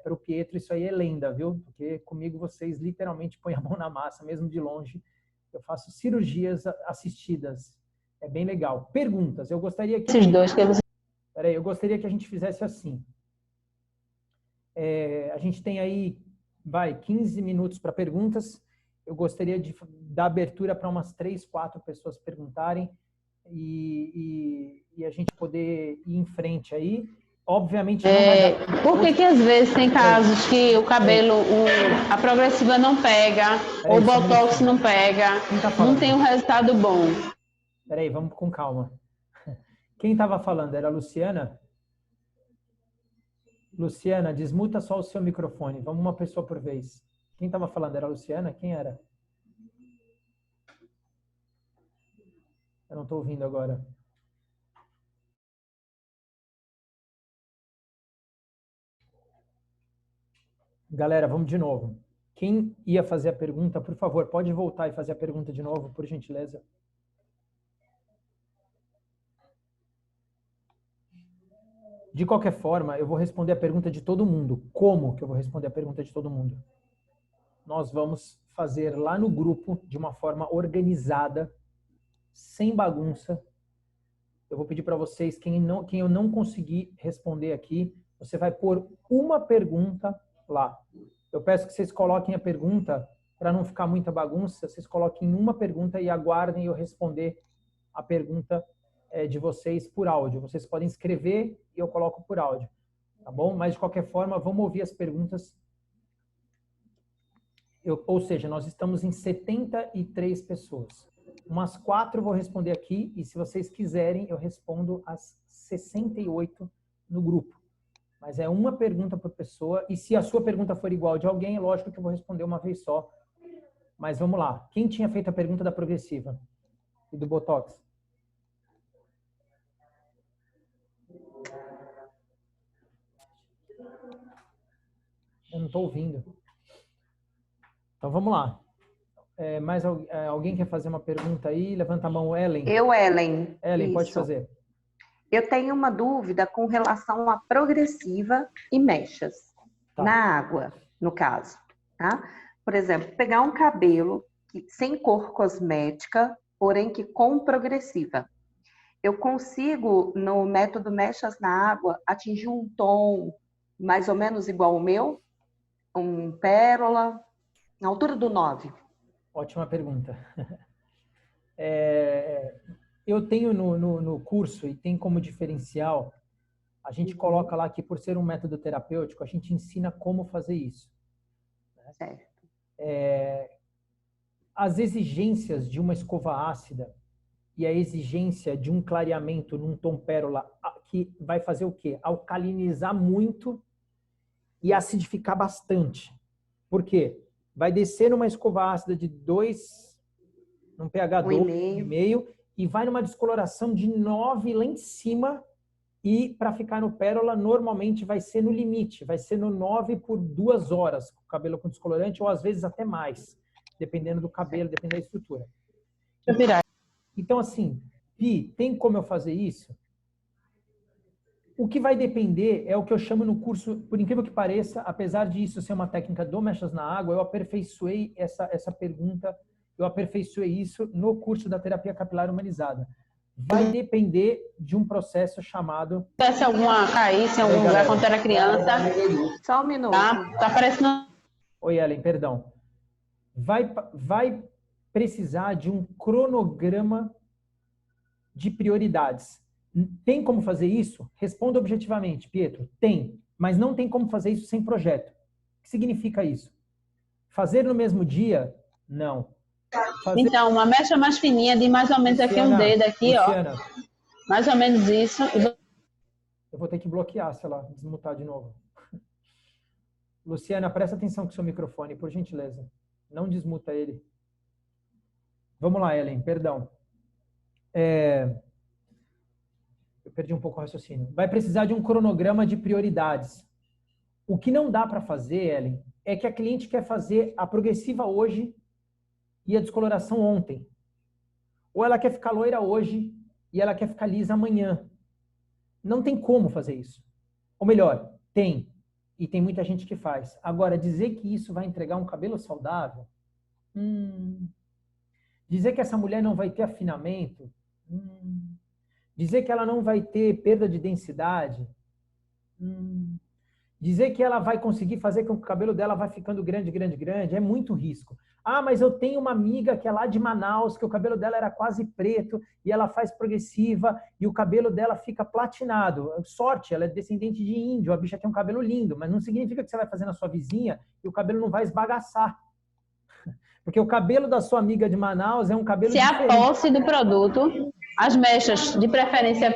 para o Pietro, isso aí é lenda, viu? Porque comigo vocês literalmente põem a mão na massa, mesmo de longe. Eu faço cirurgias assistidas. É bem legal. Perguntas. Eu gostaria que... Peraí, eu gostaria que a gente fizesse assim. A gente tem aí, 15 minutos para perguntas. Eu gostaria de dar abertura para umas 3, 4 pessoas perguntarem e a gente poder ir em frente aí. Obviamente não vai dar... Por que às vezes tem casos que o cabelo, a progressiva não pega, ou o botox não pega, não tem um resultado bom? Peraí, vamos com calma. Quem estava falando? Era a Luciana? Luciana, desmuta só o seu microfone. Vamos uma pessoa por vez. Quem estava falando? Era a Luciana? Quem era? Eu não estou ouvindo agora. Galera, vamos de novo. Quem ia fazer a pergunta, por favor, pode voltar e fazer a pergunta de novo, por gentileza. De qualquer forma, eu vou responder a pergunta de todo mundo. Como que eu vou responder a pergunta de todo mundo? Nós vamos fazer lá no grupo, de uma forma organizada, sem bagunça. Eu vou pedir para vocês, quem eu não conseguir responder aqui, você vai pôr uma pergunta lá. Eu peço que vocês coloquem a pergunta, para não ficar muita bagunça, vocês coloquem uma pergunta e aguardem eu responder a pergunta de vocês por áudio. Vocês podem escrever e eu coloco por áudio, tá bom? Mas, de qualquer forma, vamos ouvir as perguntas. Ou seja, nós estamos em 73 pessoas. Umas 4 eu vou responder aqui e, se vocês quiserem, eu respondo as 68 no grupo. Mas é uma pergunta por pessoa e, se a sua pergunta for igual de alguém, é lógico que eu vou responder uma vez só. Mas vamos lá. Quem tinha feito a pergunta da progressiva e do Botox? Eu não estou ouvindo. Então, vamos lá. Alguém quer fazer uma pergunta aí? Levanta a mão, Ellen. Eu, Ellen. Ellen, pode Isso. fazer. Eu tenho uma dúvida com relação a progressiva e mechas. Tá. Na água, no caso. Tá? Por exemplo, pegar um cabelo sem cor cosmética, porém que com progressiva. Eu consigo, no método mechas na água, atingir um tom mais ou menos igual ao meu? Um pérola, na altura do 9. Ótima pergunta. Eu tenho no curso, e tem como diferencial, a gente coloca lá que, por ser um método terapêutico, a gente ensina como fazer isso. Né? Certo. As exigências de uma escova ácida e a exigência de um clareamento num tom pérola, que vai fazer o quê? Alcalinizar muito e acidificar bastante. Por quê? Vai descer numa escova ácida de 2, num pH 2,5, e vai numa descoloração de 9 lá em cima, e para ficar no pérola, normalmente vai ser no limite, vai ser no 9 por 2 horas, com o cabelo com descolorante, ou às vezes até mais, dependendo do cabelo, dependendo da estrutura. Então, assim, Pi, tem como eu fazer isso? O que vai depender é o que eu chamo no curso, por incrível que pareça, apesar de isso ser uma técnica do Mechas na Água, eu aperfeiçoei essa pergunta, eu aperfeiçoei isso no curso da terapia capilar humanizada. Vai depender de um processo chamado... Se alguma caísse em algum lugar quando era criança... Só um minuto. Tá aparecendo... Oi, Ellen, perdão. Vai precisar de um cronograma de prioridades. Tem como fazer isso? Responda objetivamente, Pietro. Tem, mas não tem como fazer isso sem projeto. O que significa isso? Fazer no mesmo dia? Não. Então, uma mecha mais fininha, de mais ou menos aqui um dedo aqui, Luciana, ó. Mais ou menos isso. Eu vou ter que bloquear, sei lá, desmutar de novo. Luciana, presta atenção com o seu microfone, por gentileza. Não desmuta ele. Vamos lá, Ellen, perdão. Eu perdi um pouco o raciocínio. Vai precisar de um cronograma de prioridades. O que não dá para fazer, Ellen, é que a cliente quer fazer a progressiva hoje e a descoloração ontem. Ou ela quer ficar loira hoje e ela quer ficar lisa amanhã. Não tem como fazer isso. Ou melhor, tem. E tem muita gente que faz. Agora, dizer que isso vai entregar um cabelo saudável? Dizer que essa mulher não vai ter afinamento? Dizer que ela não vai ter perda de densidade? Dizer que ela vai conseguir fazer com que o cabelo dela vai ficando grande, grande, grande? É muito risco. Ah, mas eu tenho uma amiga que é lá de Manaus, que o cabelo dela era quase preto, e ela faz progressiva, e o cabelo dela fica platinado. Sorte, ela é descendente de índio, a bicha tem um cabelo lindo, mas não significa que você vai fazer na sua vizinha e o cabelo não vai esbagaçar. Porque o cabelo da sua amiga de Manaus é um cabelo diferente. Se a posse do produto, as mechas de preferência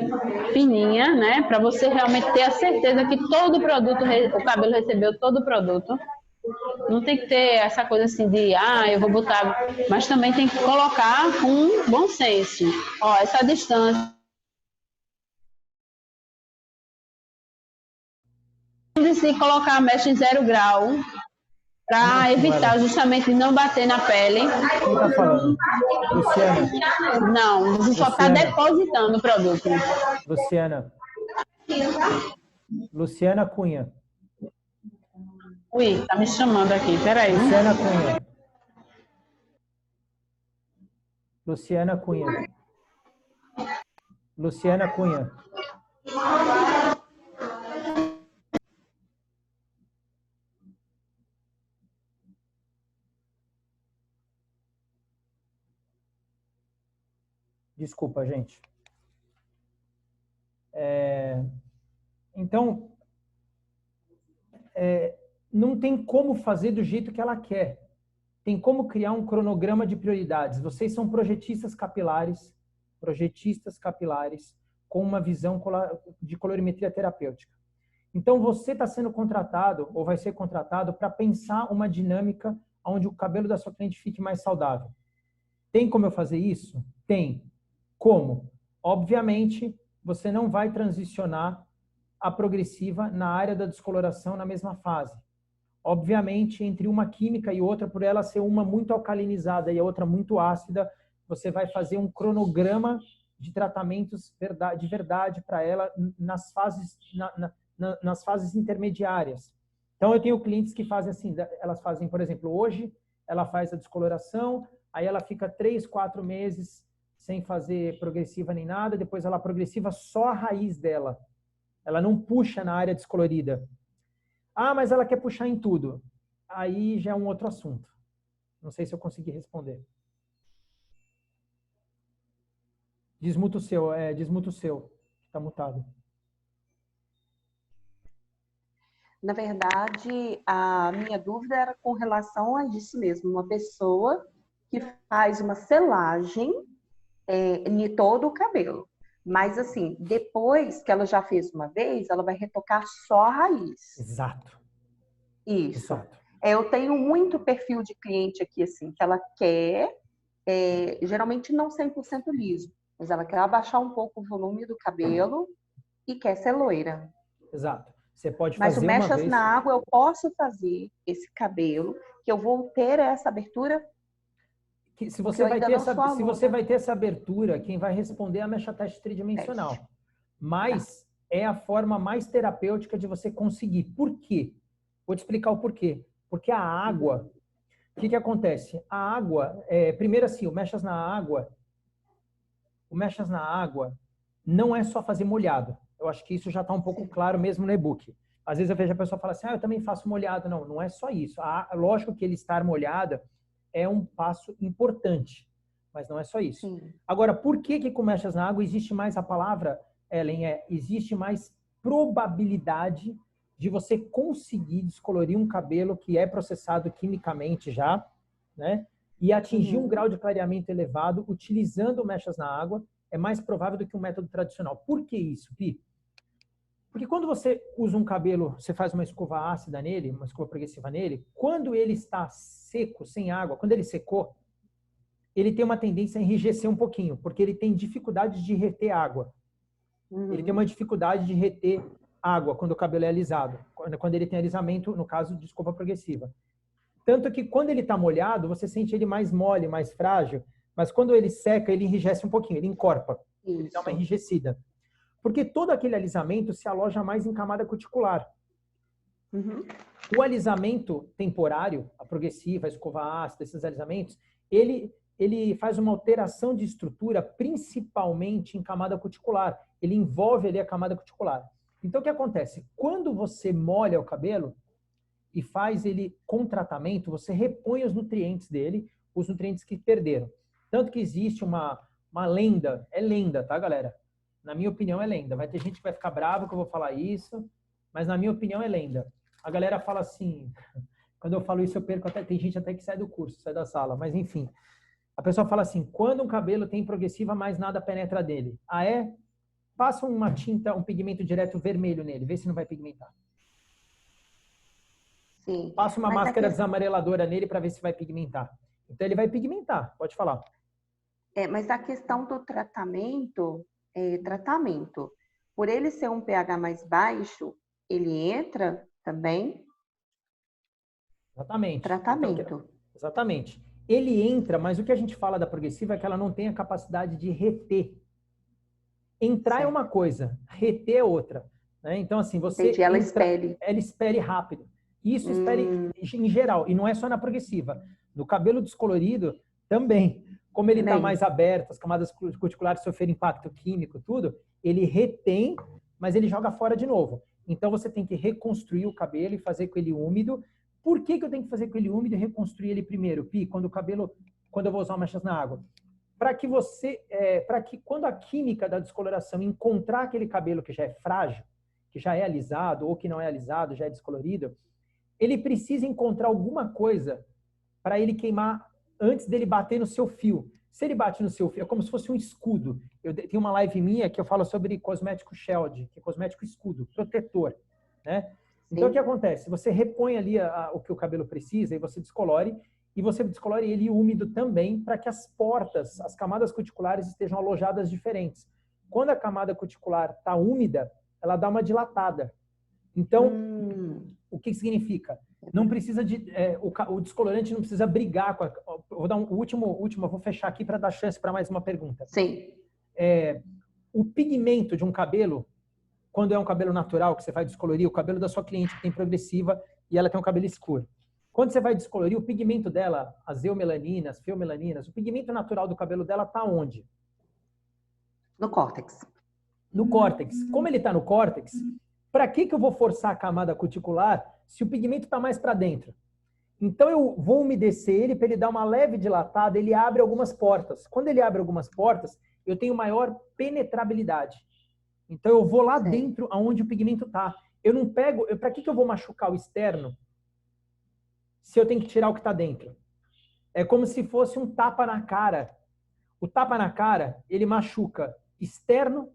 fininha, né? Para você realmente ter a certeza que todo o produto, o cabelo recebeu todo o produto. Não tem que ter essa coisa assim de, eu vou botar... Mas também tem que colocar com bom senso. Ó, essa distância. Se colocar a mecha em 0 grau, para evitar justamente de não bater na pele. Quem tá falando? Luciana? Não, você só está depositando o produto. Luciana. Luciana Cunha. Ui, tá me chamando aqui, peraí. Luciana Cunha. Luciana Cunha. Luciana Cunha. Desculpa, gente. Então, não tem como fazer do jeito que ela quer. Tem como criar um cronograma de prioridades. Vocês são projetistas capilares com uma visão de colorimetria terapêutica. Então, você está sendo contratado ou vai ser contratado para pensar uma dinâmica onde o cabelo da sua cliente fique mais saudável. Tem como eu fazer isso? Tem. Como? Obviamente, você não vai transicionar a progressiva na área da descoloração na mesma fase. Obviamente, entre uma química e outra, por ela ser uma muito alcalinizada e a outra muito ácida, você vai fazer um cronograma de tratamentos de verdade para ela nas fases intermediárias. Então, eu tenho clientes que fazem assim, elas fazem, por exemplo, hoje ela faz a descoloração, aí ela fica 3, 4 meses sem fazer progressiva nem nada, depois ela progressiva só a raiz dela. Ela não puxa na área descolorida. Ah, mas ela quer puxar em tudo. Aí já é um outro assunto. Não sei se eu consegui responder. Desmuta o seu, está mutado. Na verdade, a minha dúvida era com relação a isso mesmo. Uma pessoa que faz uma selagem em todo o cabelo. Mas, assim, depois que ela já fez uma vez, ela vai retocar só a raiz. Exato. Isso. Exato. Eu tenho muito perfil de cliente aqui, assim, que ela quer, geralmente não 100% liso, mas ela quer abaixar um pouco o volume do cabelo e quer ser loira. Exato. Você pode Mas fazer o uma mechas vez... na água, eu posso fazer esse cabelo, que eu vou ter essa abertura. Se você vai ter essa abertura, quem vai responder é a mecha teste tridimensional. Mas é a forma mais terapêutica de você conseguir. Por quê? Vou te explicar o porquê. Porque a água... O que acontece? A água... primeiro assim, o mechas na água não é só fazer molhado. Eu acho que isso já está um pouco claro mesmo no e-book. Às vezes eu vejo a pessoa falar assim, eu também faço molhado. Não, não é só isso. Lógico que ele estar molhado é um passo importante, mas não é só isso. Sim. Agora, por que com mechas na água existe mais a palavra, Ellen, existe mais probabilidade de você conseguir descolorir um cabelo que é processado quimicamente já, né? E atingir um grau de clareamento elevado utilizando mechas na água é mais provável do que um método tradicional. Por que isso, Pi? Porque quando você usa um cabelo, você faz uma escova ácida nele, uma escova progressiva nele, quando ele está seco, sem água, quando ele secou, ele tem uma tendência a enrijecer um pouquinho, porque ele tem dificuldade de reter água. Ele tem uma dificuldade de reter água quando o cabelo é alisado, quando ele tem alisamento, no caso de escova progressiva. Tanto que quando ele está molhado, você sente ele mais mole, mais frágil, mas quando ele seca, ele enrijece um pouquinho, ele encorpa, ele dá uma enrijecida. Porque todo aquele alisamento se aloja mais em camada cuticular. O alisamento temporário, a progressiva, a escova ácida, esses alisamentos, ele faz uma alteração de estrutura, principalmente em camada cuticular. Ele envolve ali a camada cuticular. Então, o que acontece? Quando você molha o cabelo e faz ele com tratamento, você repõe os nutrientes dele, os nutrientes que perderam. Tanto que existe uma lenda, é lenda, tá, galera? Na minha opinião, é lenda. Vai ter gente que vai ficar brava que eu vou falar isso, mas na minha opinião é lenda. A galera fala assim, quando eu falo isso eu perco até, tem gente até que sai do curso, sai da sala, mas enfim. A pessoa fala assim, quando um cabelo tem progressiva, mais nada penetra dele. Ah, é? Passa uma tinta, um pigmento direto vermelho nele, vê se não vai pigmentar. Sim. Passa uma máscara desamareladora nele para ver se vai pigmentar. Então ele vai pigmentar, pode falar. Mas a questão do tratamento, por ele ser um pH mais baixo, ele entra também? Exatamente. Tratamento. Então, exatamente. Ele entra, mas o que a gente fala da progressiva é que ela não tem a capacidade de reter. Entrar é uma coisa, reter é outra. Né? Então, assim, você... Entendi, ela espere. Ela espere rápido. Isso espere em geral, e não é só na progressiva. No cabelo descolorido, também. Como ele está mais aberto, as camadas cuticulares sofrem impacto químico, tudo, ele retém, mas ele joga fora de novo. Então, você tem que reconstruir o cabelo e fazer com ele úmido. Por que eu tenho que fazer com ele úmido e reconstruir ele primeiro, Pi, quando eu vou usar mechas na água? Para que quando a química da descoloração encontrar aquele cabelo que já é frágil, que já é alisado ou que não é alisado, já é descolorido, ele precisa encontrar alguma coisa para ele queimar antes dele bater no seu fio. Se ele bate no seu fio, é como se fosse um escudo. Eu tenho uma live minha que eu falo sobre cosmético shield, que é cosmético escudo, protetor, né? Então, o que acontece? Você repõe ali o que o cabelo precisa e você descolore ele úmido também para que as portas, as camadas cuticulares estejam alojadas diferentes. Quando a camada cuticular está úmida, ela dá uma dilatada. Então, o que significa? Não precisa o descolorante não precisa brigar com vou dar um último, eu vou fechar aqui para dar chance para mais uma pergunta. Sim. O pigmento de um cabelo, quando é um cabelo natural, que você vai descolorir, o cabelo da sua cliente que tem progressiva e ela tem um cabelo escuro. Quando você vai descolorir, o pigmento dela, as eumelaninas, feomelaninas, o pigmento natural do cabelo dela está onde? No córtex. No córtex. Como ele está no córtex, para que eu vou forçar a camada cuticular se o pigmento está mais para dentro? Então eu vou umedecer ele para ele dar uma leve dilatada, ele abre algumas portas. Quando ele abre algumas portas, eu tenho maior penetrabilidade. Então eu vou lá dentro aonde o pigmento está. Eu não pego... Para que eu vou machucar o externo se eu tenho que tirar o que está dentro? É como se fosse um tapa na cara. O tapa na cara, ele machuca externo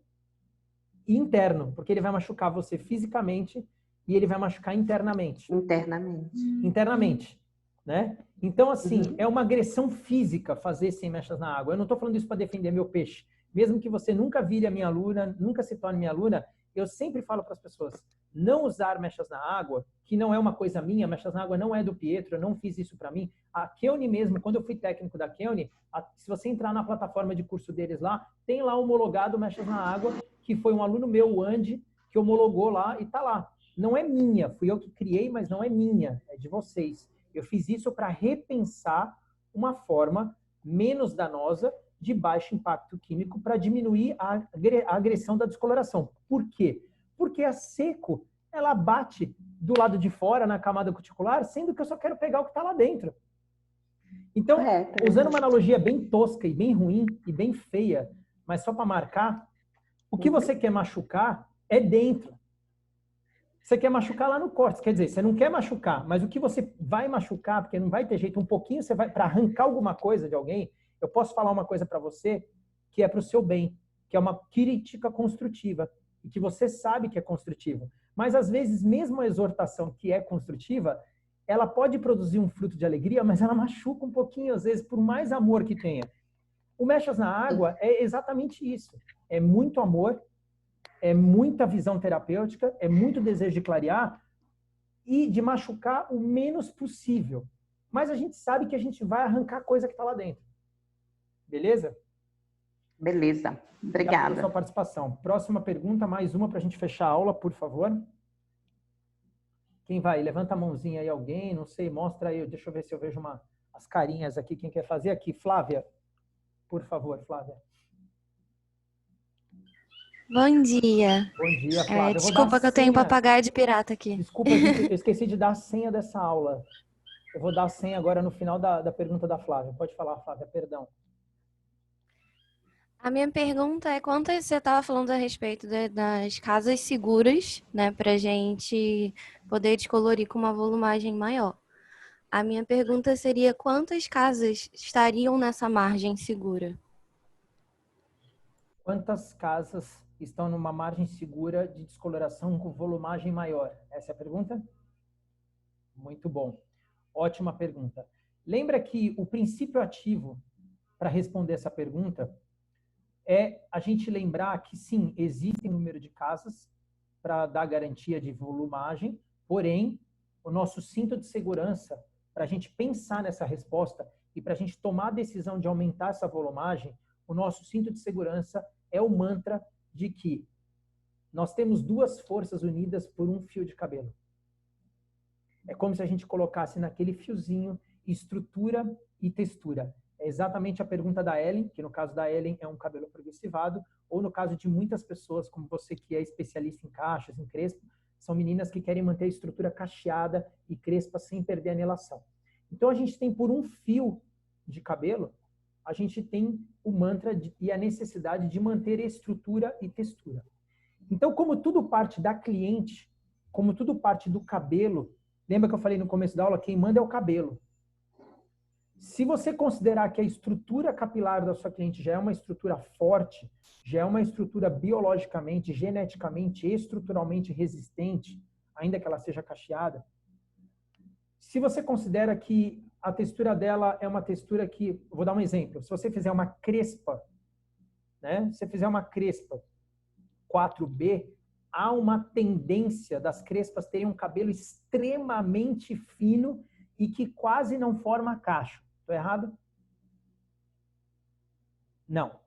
e interno, porque ele vai machucar você fisicamente e ele vai machucar internamente. Internamente, né? Então, assim, é uma agressão física fazer sem mechas na água. Eu não estou falando isso para defender meu peixe. Mesmo que você nunca vire a minha aluna, nunca se torne minha aluna, eu sempre falo para as pessoas, não usar mechas na água, que não é uma coisa minha, mechas na água não é do Pietro, eu não fiz isso para mim. A Keone mesmo, quando eu fui técnico da Keone, se você entrar na plataforma de curso deles lá, tem lá homologado mechas na água, que foi um aluno meu, o Andy, que homologou lá e tá lá. Não é minha, fui eu que criei, mas não é minha, é de vocês. Eu fiz isso para repensar uma forma menos danosa, de baixo impacto químico, para diminuir a agressão da descoloração. Por quê? Porque a seco, ela bate do lado de fora na camada cuticular, sendo que eu só quero pegar o que está lá dentro. Então, usando uma analogia bem tosca e bem ruim e bem feia, mas só para marcar, o que você quer machucar é dentro. Você quer machucar lá no córtex, quer dizer, você não quer machucar, mas o que você vai machucar, porque não vai ter jeito, um pouquinho você vai, para arrancar alguma coisa de alguém, eu posso falar uma coisa para você que é para o seu bem, que é uma crítica construtiva, e que você sabe que é construtiva. Mas, às vezes, mesmo a exortação que é construtiva, ela pode produzir um fruto de alegria, mas ela machuca um pouquinho, às vezes, por mais amor que tenha. O Mechas na Água é exatamente isso. É muito amor, é muita visão terapêutica, é muito desejo de clarear e de machucar o menos possível. Mas a gente sabe que a gente vai arrancar a coisa que está lá dentro. Beleza? Beleza. Obrigada. Pela sua participação. Próxima pergunta, mais uma para a gente fechar a aula, por favor. Quem vai? Levanta a mãozinha aí alguém, não sei, mostra aí, deixa eu ver se eu vejo as carinhas aqui, quem quer fazer aqui. Flávia, por favor, Flávia. Bom dia. Bom dia, Flávia. Desculpa que eu tenho papagaio de pirata aqui. Desculpa, eu esqueci de dar a senha dessa aula. Eu vou dar a senha agora no final da pergunta da Flávia. Pode falar, Flávia, perdão. A minha pergunta é quanto você estava falando a respeito das casas seguras, né, para a gente poder descolorir com uma volumagem maior. A minha pergunta seria quantas casas estariam nessa margem segura? Quantas casas estão numa margem segura de descoloração com volumagem maior? Essa é a pergunta? Muito bom. Ótima pergunta. Lembra que o princípio ativo para responder essa pergunta é a gente lembrar que, sim, existe um número de casas para dar garantia de volumagem, porém, o nosso cinto de segurança, para a gente pensar nessa resposta e para a gente tomar a decisão de aumentar essa volumagem, o nosso cinto de segurança é o mantra de que nós temos duas forças unidas por um fio de cabelo. É como se a gente colocasse naquele fiozinho estrutura e textura. É exatamente a pergunta da Ellen, que no caso da Ellen é um cabelo progressivado, ou no caso de muitas pessoas, como você que é especialista em cachas, em crespo, são meninas que querem manter a estrutura cacheada e crespa sem perder a anelação. Então a gente tem por um fio de cabelo, a gente tem o mantra e a necessidade de manter estrutura e textura. Então, como tudo parte da cliente, como tudo parte do cabelo, lembra que eu falei no começo da aula, quem manda é o cabelo. Se você considerar que a estrutura capilar da sua cliente já é uma estrutura forte, já é uma estrutura biologicamente, geneticamente, estruturalmente resistente, ainda que ela seja cacheada, se você considera que a textura dela é uma textura que, vou dar um exemplo, se você fizer uma crespa, né? Se você fizer uma crespa 4B, há uma tendência das crespas terem um cabelo extremamente fino e que quase não forma cacho. Estou errado? Não.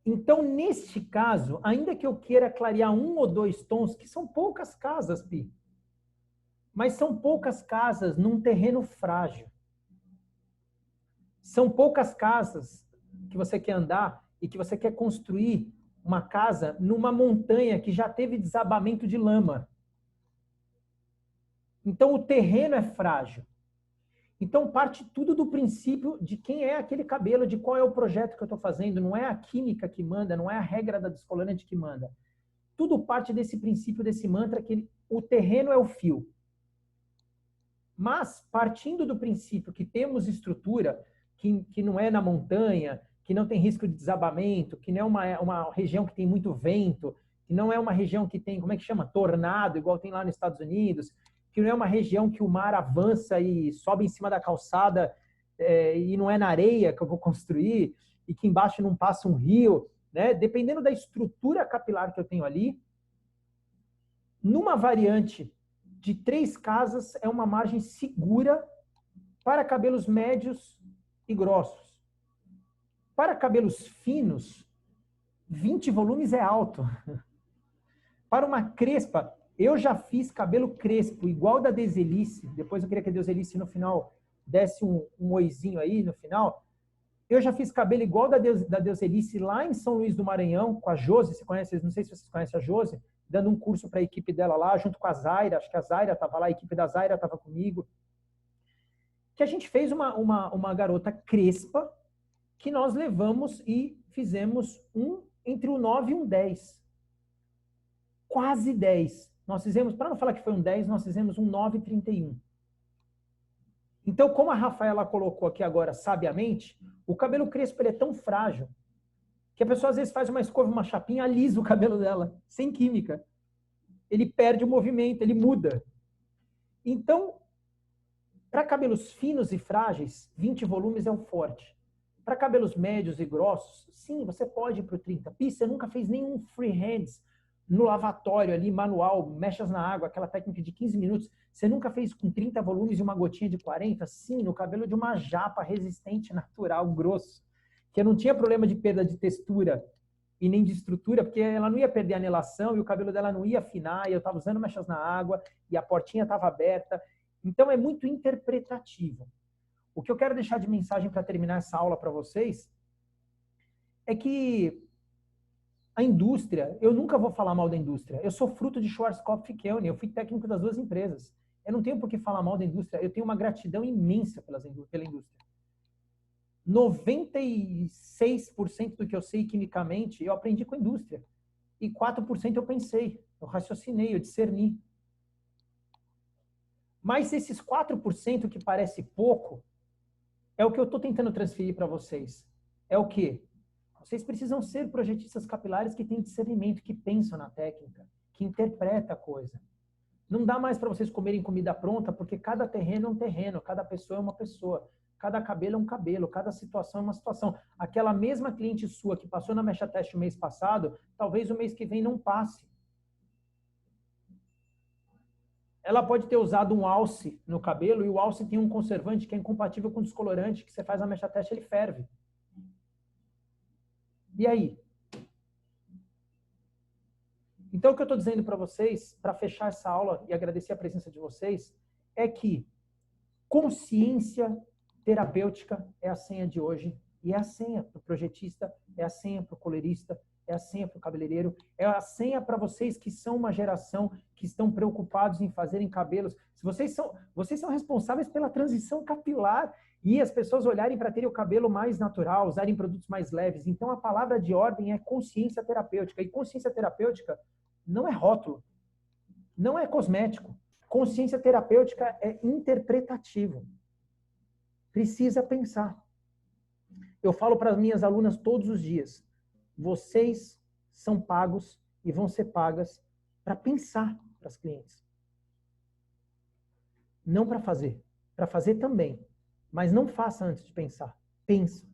Então, neste caso, ainda que eu queira clarear 1 ou 2 tons, que são poucas casas, Pi, mas são poucas casas num terreno frágil. São poucas casas que você quer andar e que você quer construir uma casa numa montanha que já teve desabamento de lama. Então, o terreno é frágil. Então, parte tudo do princípio de quem é aquele cabelo, de qual é o projeto que eu estou fazendo. Não é a química que manda, não é a regra da descolorante que manda. Tudo parte desse princípio, desse mantra, que o terreno é o fio. Mas, partindo do princípio que temos estrutura, que não é na montanha, que não tem risco de desabamento, que não é uma região que tem muito vento, que não é uma região que tem, como é que chama? Tornado, igual tem lá nos Estados Unidos, que não é uma região que o mar avança e sobe em cima da calçada e não é na areia que eu vou construir, e que embaixo não passa um rio, né? Dependendo da estrutura capilar que eu tenho ali, numa variante de 3 casas é uma margem segura para cabelos médios e grossos. Para cabelos finos, 20 volumes é alto. Para uma crespa, eu já fiz cabelo crespo, igual da Deselice. Depois eu queria que a Deselice no final desse um oizinho aí no final. Eu já fiz cabelo igual da Deselice lá em São Luís do Maranhão, com a Josi. Você conhece? Não sei se vocês conhecem a Josi, dando um curso para a equipe dela lá, junto com a Zaira. Acho que a Zaira estava lá, a equipe da Zaira estava comigo. Que a gente fez uma garota crespa, que nós levamos e fizemos entre um 9 e um 10. Quase 10. Nós fizemos, para não falar que foi um 10, nós fizemos um 9,31. Então, como a Rafaela colocou aqui agora, sabiamente, o cabelo crespo ele é tão frágil que a pessoa às vezes faz uma escova, uma chapinha, alisa o cabelo dela, sem química. Ele perde o movimento, ele muda. Então, para cabelos finos e frágeis, 20 volumes é o forte. Para cabelos médios e grossos, sim, você pode ir para o 30. Pi, você nunca fez nenhum freehands no lavatório ali, manual, mechas na água, aquela técnica de 15 minutos. Você nunca fez com 30 volumes e uma gotinha de 40? Sim, no cabelo de uma japa resistente, natural, grosso. Que não tinha problema de perda de textura e nem de estrutura, porque ela não ia perder a anelação e o cabelo dela não ia afinar, e eu estava usando mechas na água e a portinha estava aberta. Então, é muito interpretativo. O que eu quero deixar de mensagem para terminar essa aula para vocês é que a indústria, eu nunca vou falar mal da indústria. Eu sou fruto de Schwarzkopf e Kelly, eu fui técnico das 2 empresas. Eu não tenho por que falar mal da indústria, eu tenho uma gratidão imensa pela indústria. 96% do que eu sei quimicamente, eu aprendi com a indústria. E 4% eu pensei, eu raciocinei, eu discerni. Mas esses 4% que parece pouco, é o que eu estou tentando transferir para vocês. É o quê? Vocês precisam ser projetistas capilares que têm discernimento, que pensam na técnica, que interpretam a coisa. Não dá mais para vocês comerem comida pronta, porque cada terreno é um terreno, cada pessoa é uma pessoa, cada cabelo é um cabelo, cada situação é uma situação. Aquela mesma cliente sua que passou na Mecha Test o mês passado, talvez o mês que vem não passe. Ela pode ter usado um alce no cabelo e o alce tem um conservante que é incompatível com o descolorante, que você faz a mecha teste, ele ferve. E aí? Então, o que eu estou dizendo para vocês, para fechar essa aula e agradecer a presença de vocês, é que consciência terapêutica é a senha de hoje, e é a senha para o projetista, é a senha para o colorista, é a senha para o cabeleireiro, é a senha para vocês que são uma geração que estão preocupados em fazerem cabelos. Vocês são responsáveis pela transição capilar E as pessoas olharem para terem o cabelo mais natural, usarem produtos mais leves. Então, a palavra de ordem é consciência terapêutica. E consciência terapêutica não é rótulo, não é cosmético. Consciência terapêutica é interpretativo. Precisa pensar. Eu falo para as minhas alunas todos os dias, vocês são pagos e vão ser pagas para pensar para as clientes. Não para fazer também. Mas não faça antes de pensar. Pensa.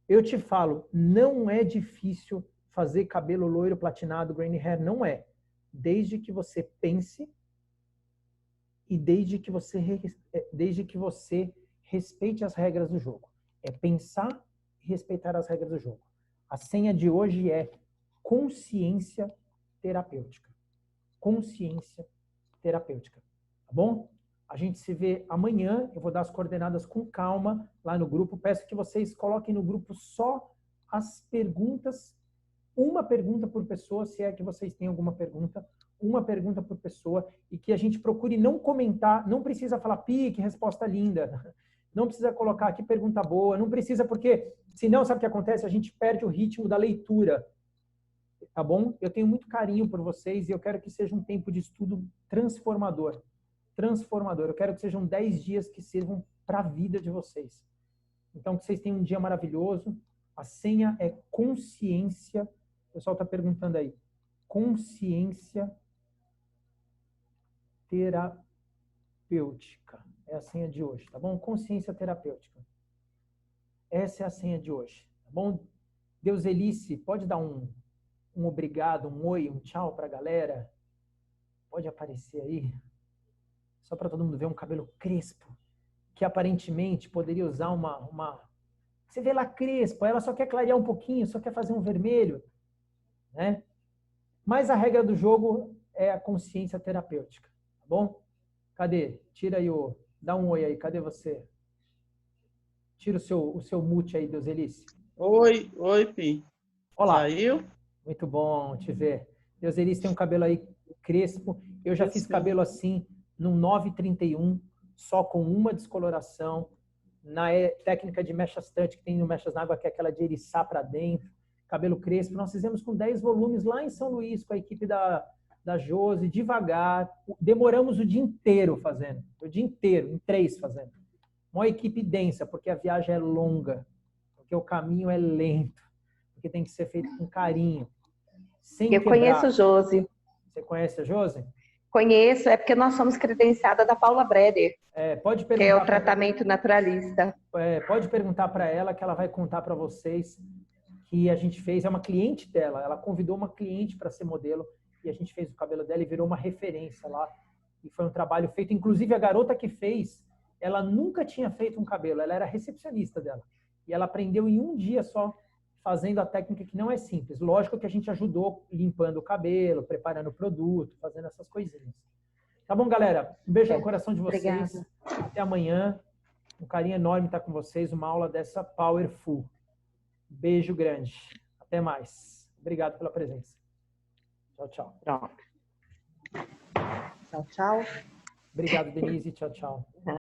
Eu te falo, não é difícil fazer cabelo loiro, platinado, grainy hair. Não é. Desde que você pense e desde que você respeite as regras do jogo. É pensar e respeitar as regras do jogo. A senha de hoje é consciência terapêutica. Consciência terapêutica. Tá bom? A gente se vê amanhã. Eu vou dar as coordenadas com calma lá no grupo. Peço que vocês coloquem no grupo só as perguntas. Uma pergunta por pessoa, se é que vocês têm alguma pergunta. Uma pergunta por pessoa. E que a gente procure não comentar. Não precisa falar, que resposta linda. Não precisa colocar aqui pergunta boa. Não precisa, porque senão, sabe o que acontece? A gente perde o ritmo da leitura. Tá bom? Eu tenho muito carinho por vocês e eu quero que seja um tempo de estudo transformador. Transformador. Eu quero que sejam 10 dias que sirvam para a vida de vocês. Então, que vocês tenham um dia maravilhoso. A senha é consciência. O pessoal está perguntando aí. Consciência terapêutica. É a senha de hoje, tá bom? Consciência terapêutica. Essa é a senha de hoje, tá bom? Deuselice, pode dar um obrigado, um oi, um tchau para a galera? Pode aparecer aí? Só para todo mundo ver um cabelo crespo, que aparentemente poderia usar uma... Você vê lá crespo, ela só quer clarear um pouquinho, só quer fazer um vermelho, né? Mas a regra do jogo é a consciência terapêutica, tá bom? Cadê? Tira aí o... Dá um oi aí, cadê você? Tira o seu mute aí, Deuselice. Oi, Pi. Olá. Saiu? Muito bom te ver. Deuselice tem um cabelo aí crespo. Eu já fiz cabelo assim, num 931, só com uma descoloração. Na técnica de mechas touch, que tem no Mechas na Água, que é aquela de eriçar para dentro. Cabelo crespo. Nós fizemos com 10 volumes lá em São Luís, com a equipe da Josi, devagar. Demoramos o dia inteiro fazendo. O dia inteiro, em 3 fazendo. Uma equipe densa, porque a viagem é longa. Porque o caminho é lento. Porque tem que ser feito com carinho. Sem Eu quebrar. conheço Josi. Você conhece a Josi? Conheço, é porque nós somos credenciada da Paula Breder, Pode que perguntar. é o tratamento naturalista. Pode perguntar para ela, que ela vai contar para vocês que a gente fez. É uma cliente dela. Ela convidou uma cliente para ser modelo e a gente fez o cabelo dela e virou uma referência lá. E foi um trabalho feito. Inclusive, a garota que fez, ela nunca tinha feito um cabelo. Ela era recepcionista dela. E ela aprendeu em um dia só, fazendo a técnica, que não é simples. Lógico que a gente ajudou limpando o cabelo, preparando o produto, fazendo essas coisinhas. Tá bom, galera? Um beijo no coração de vocês. Obrigada. Até amanhã. Um carinho enorme estar com vocês. Uma aula dessa Powerful. Beijo grande. Até mais. Obrigado pela presença. Tchau, tchau. Pronto. Tchau, tchau. Obrigado, Denise. Tchau, tchau.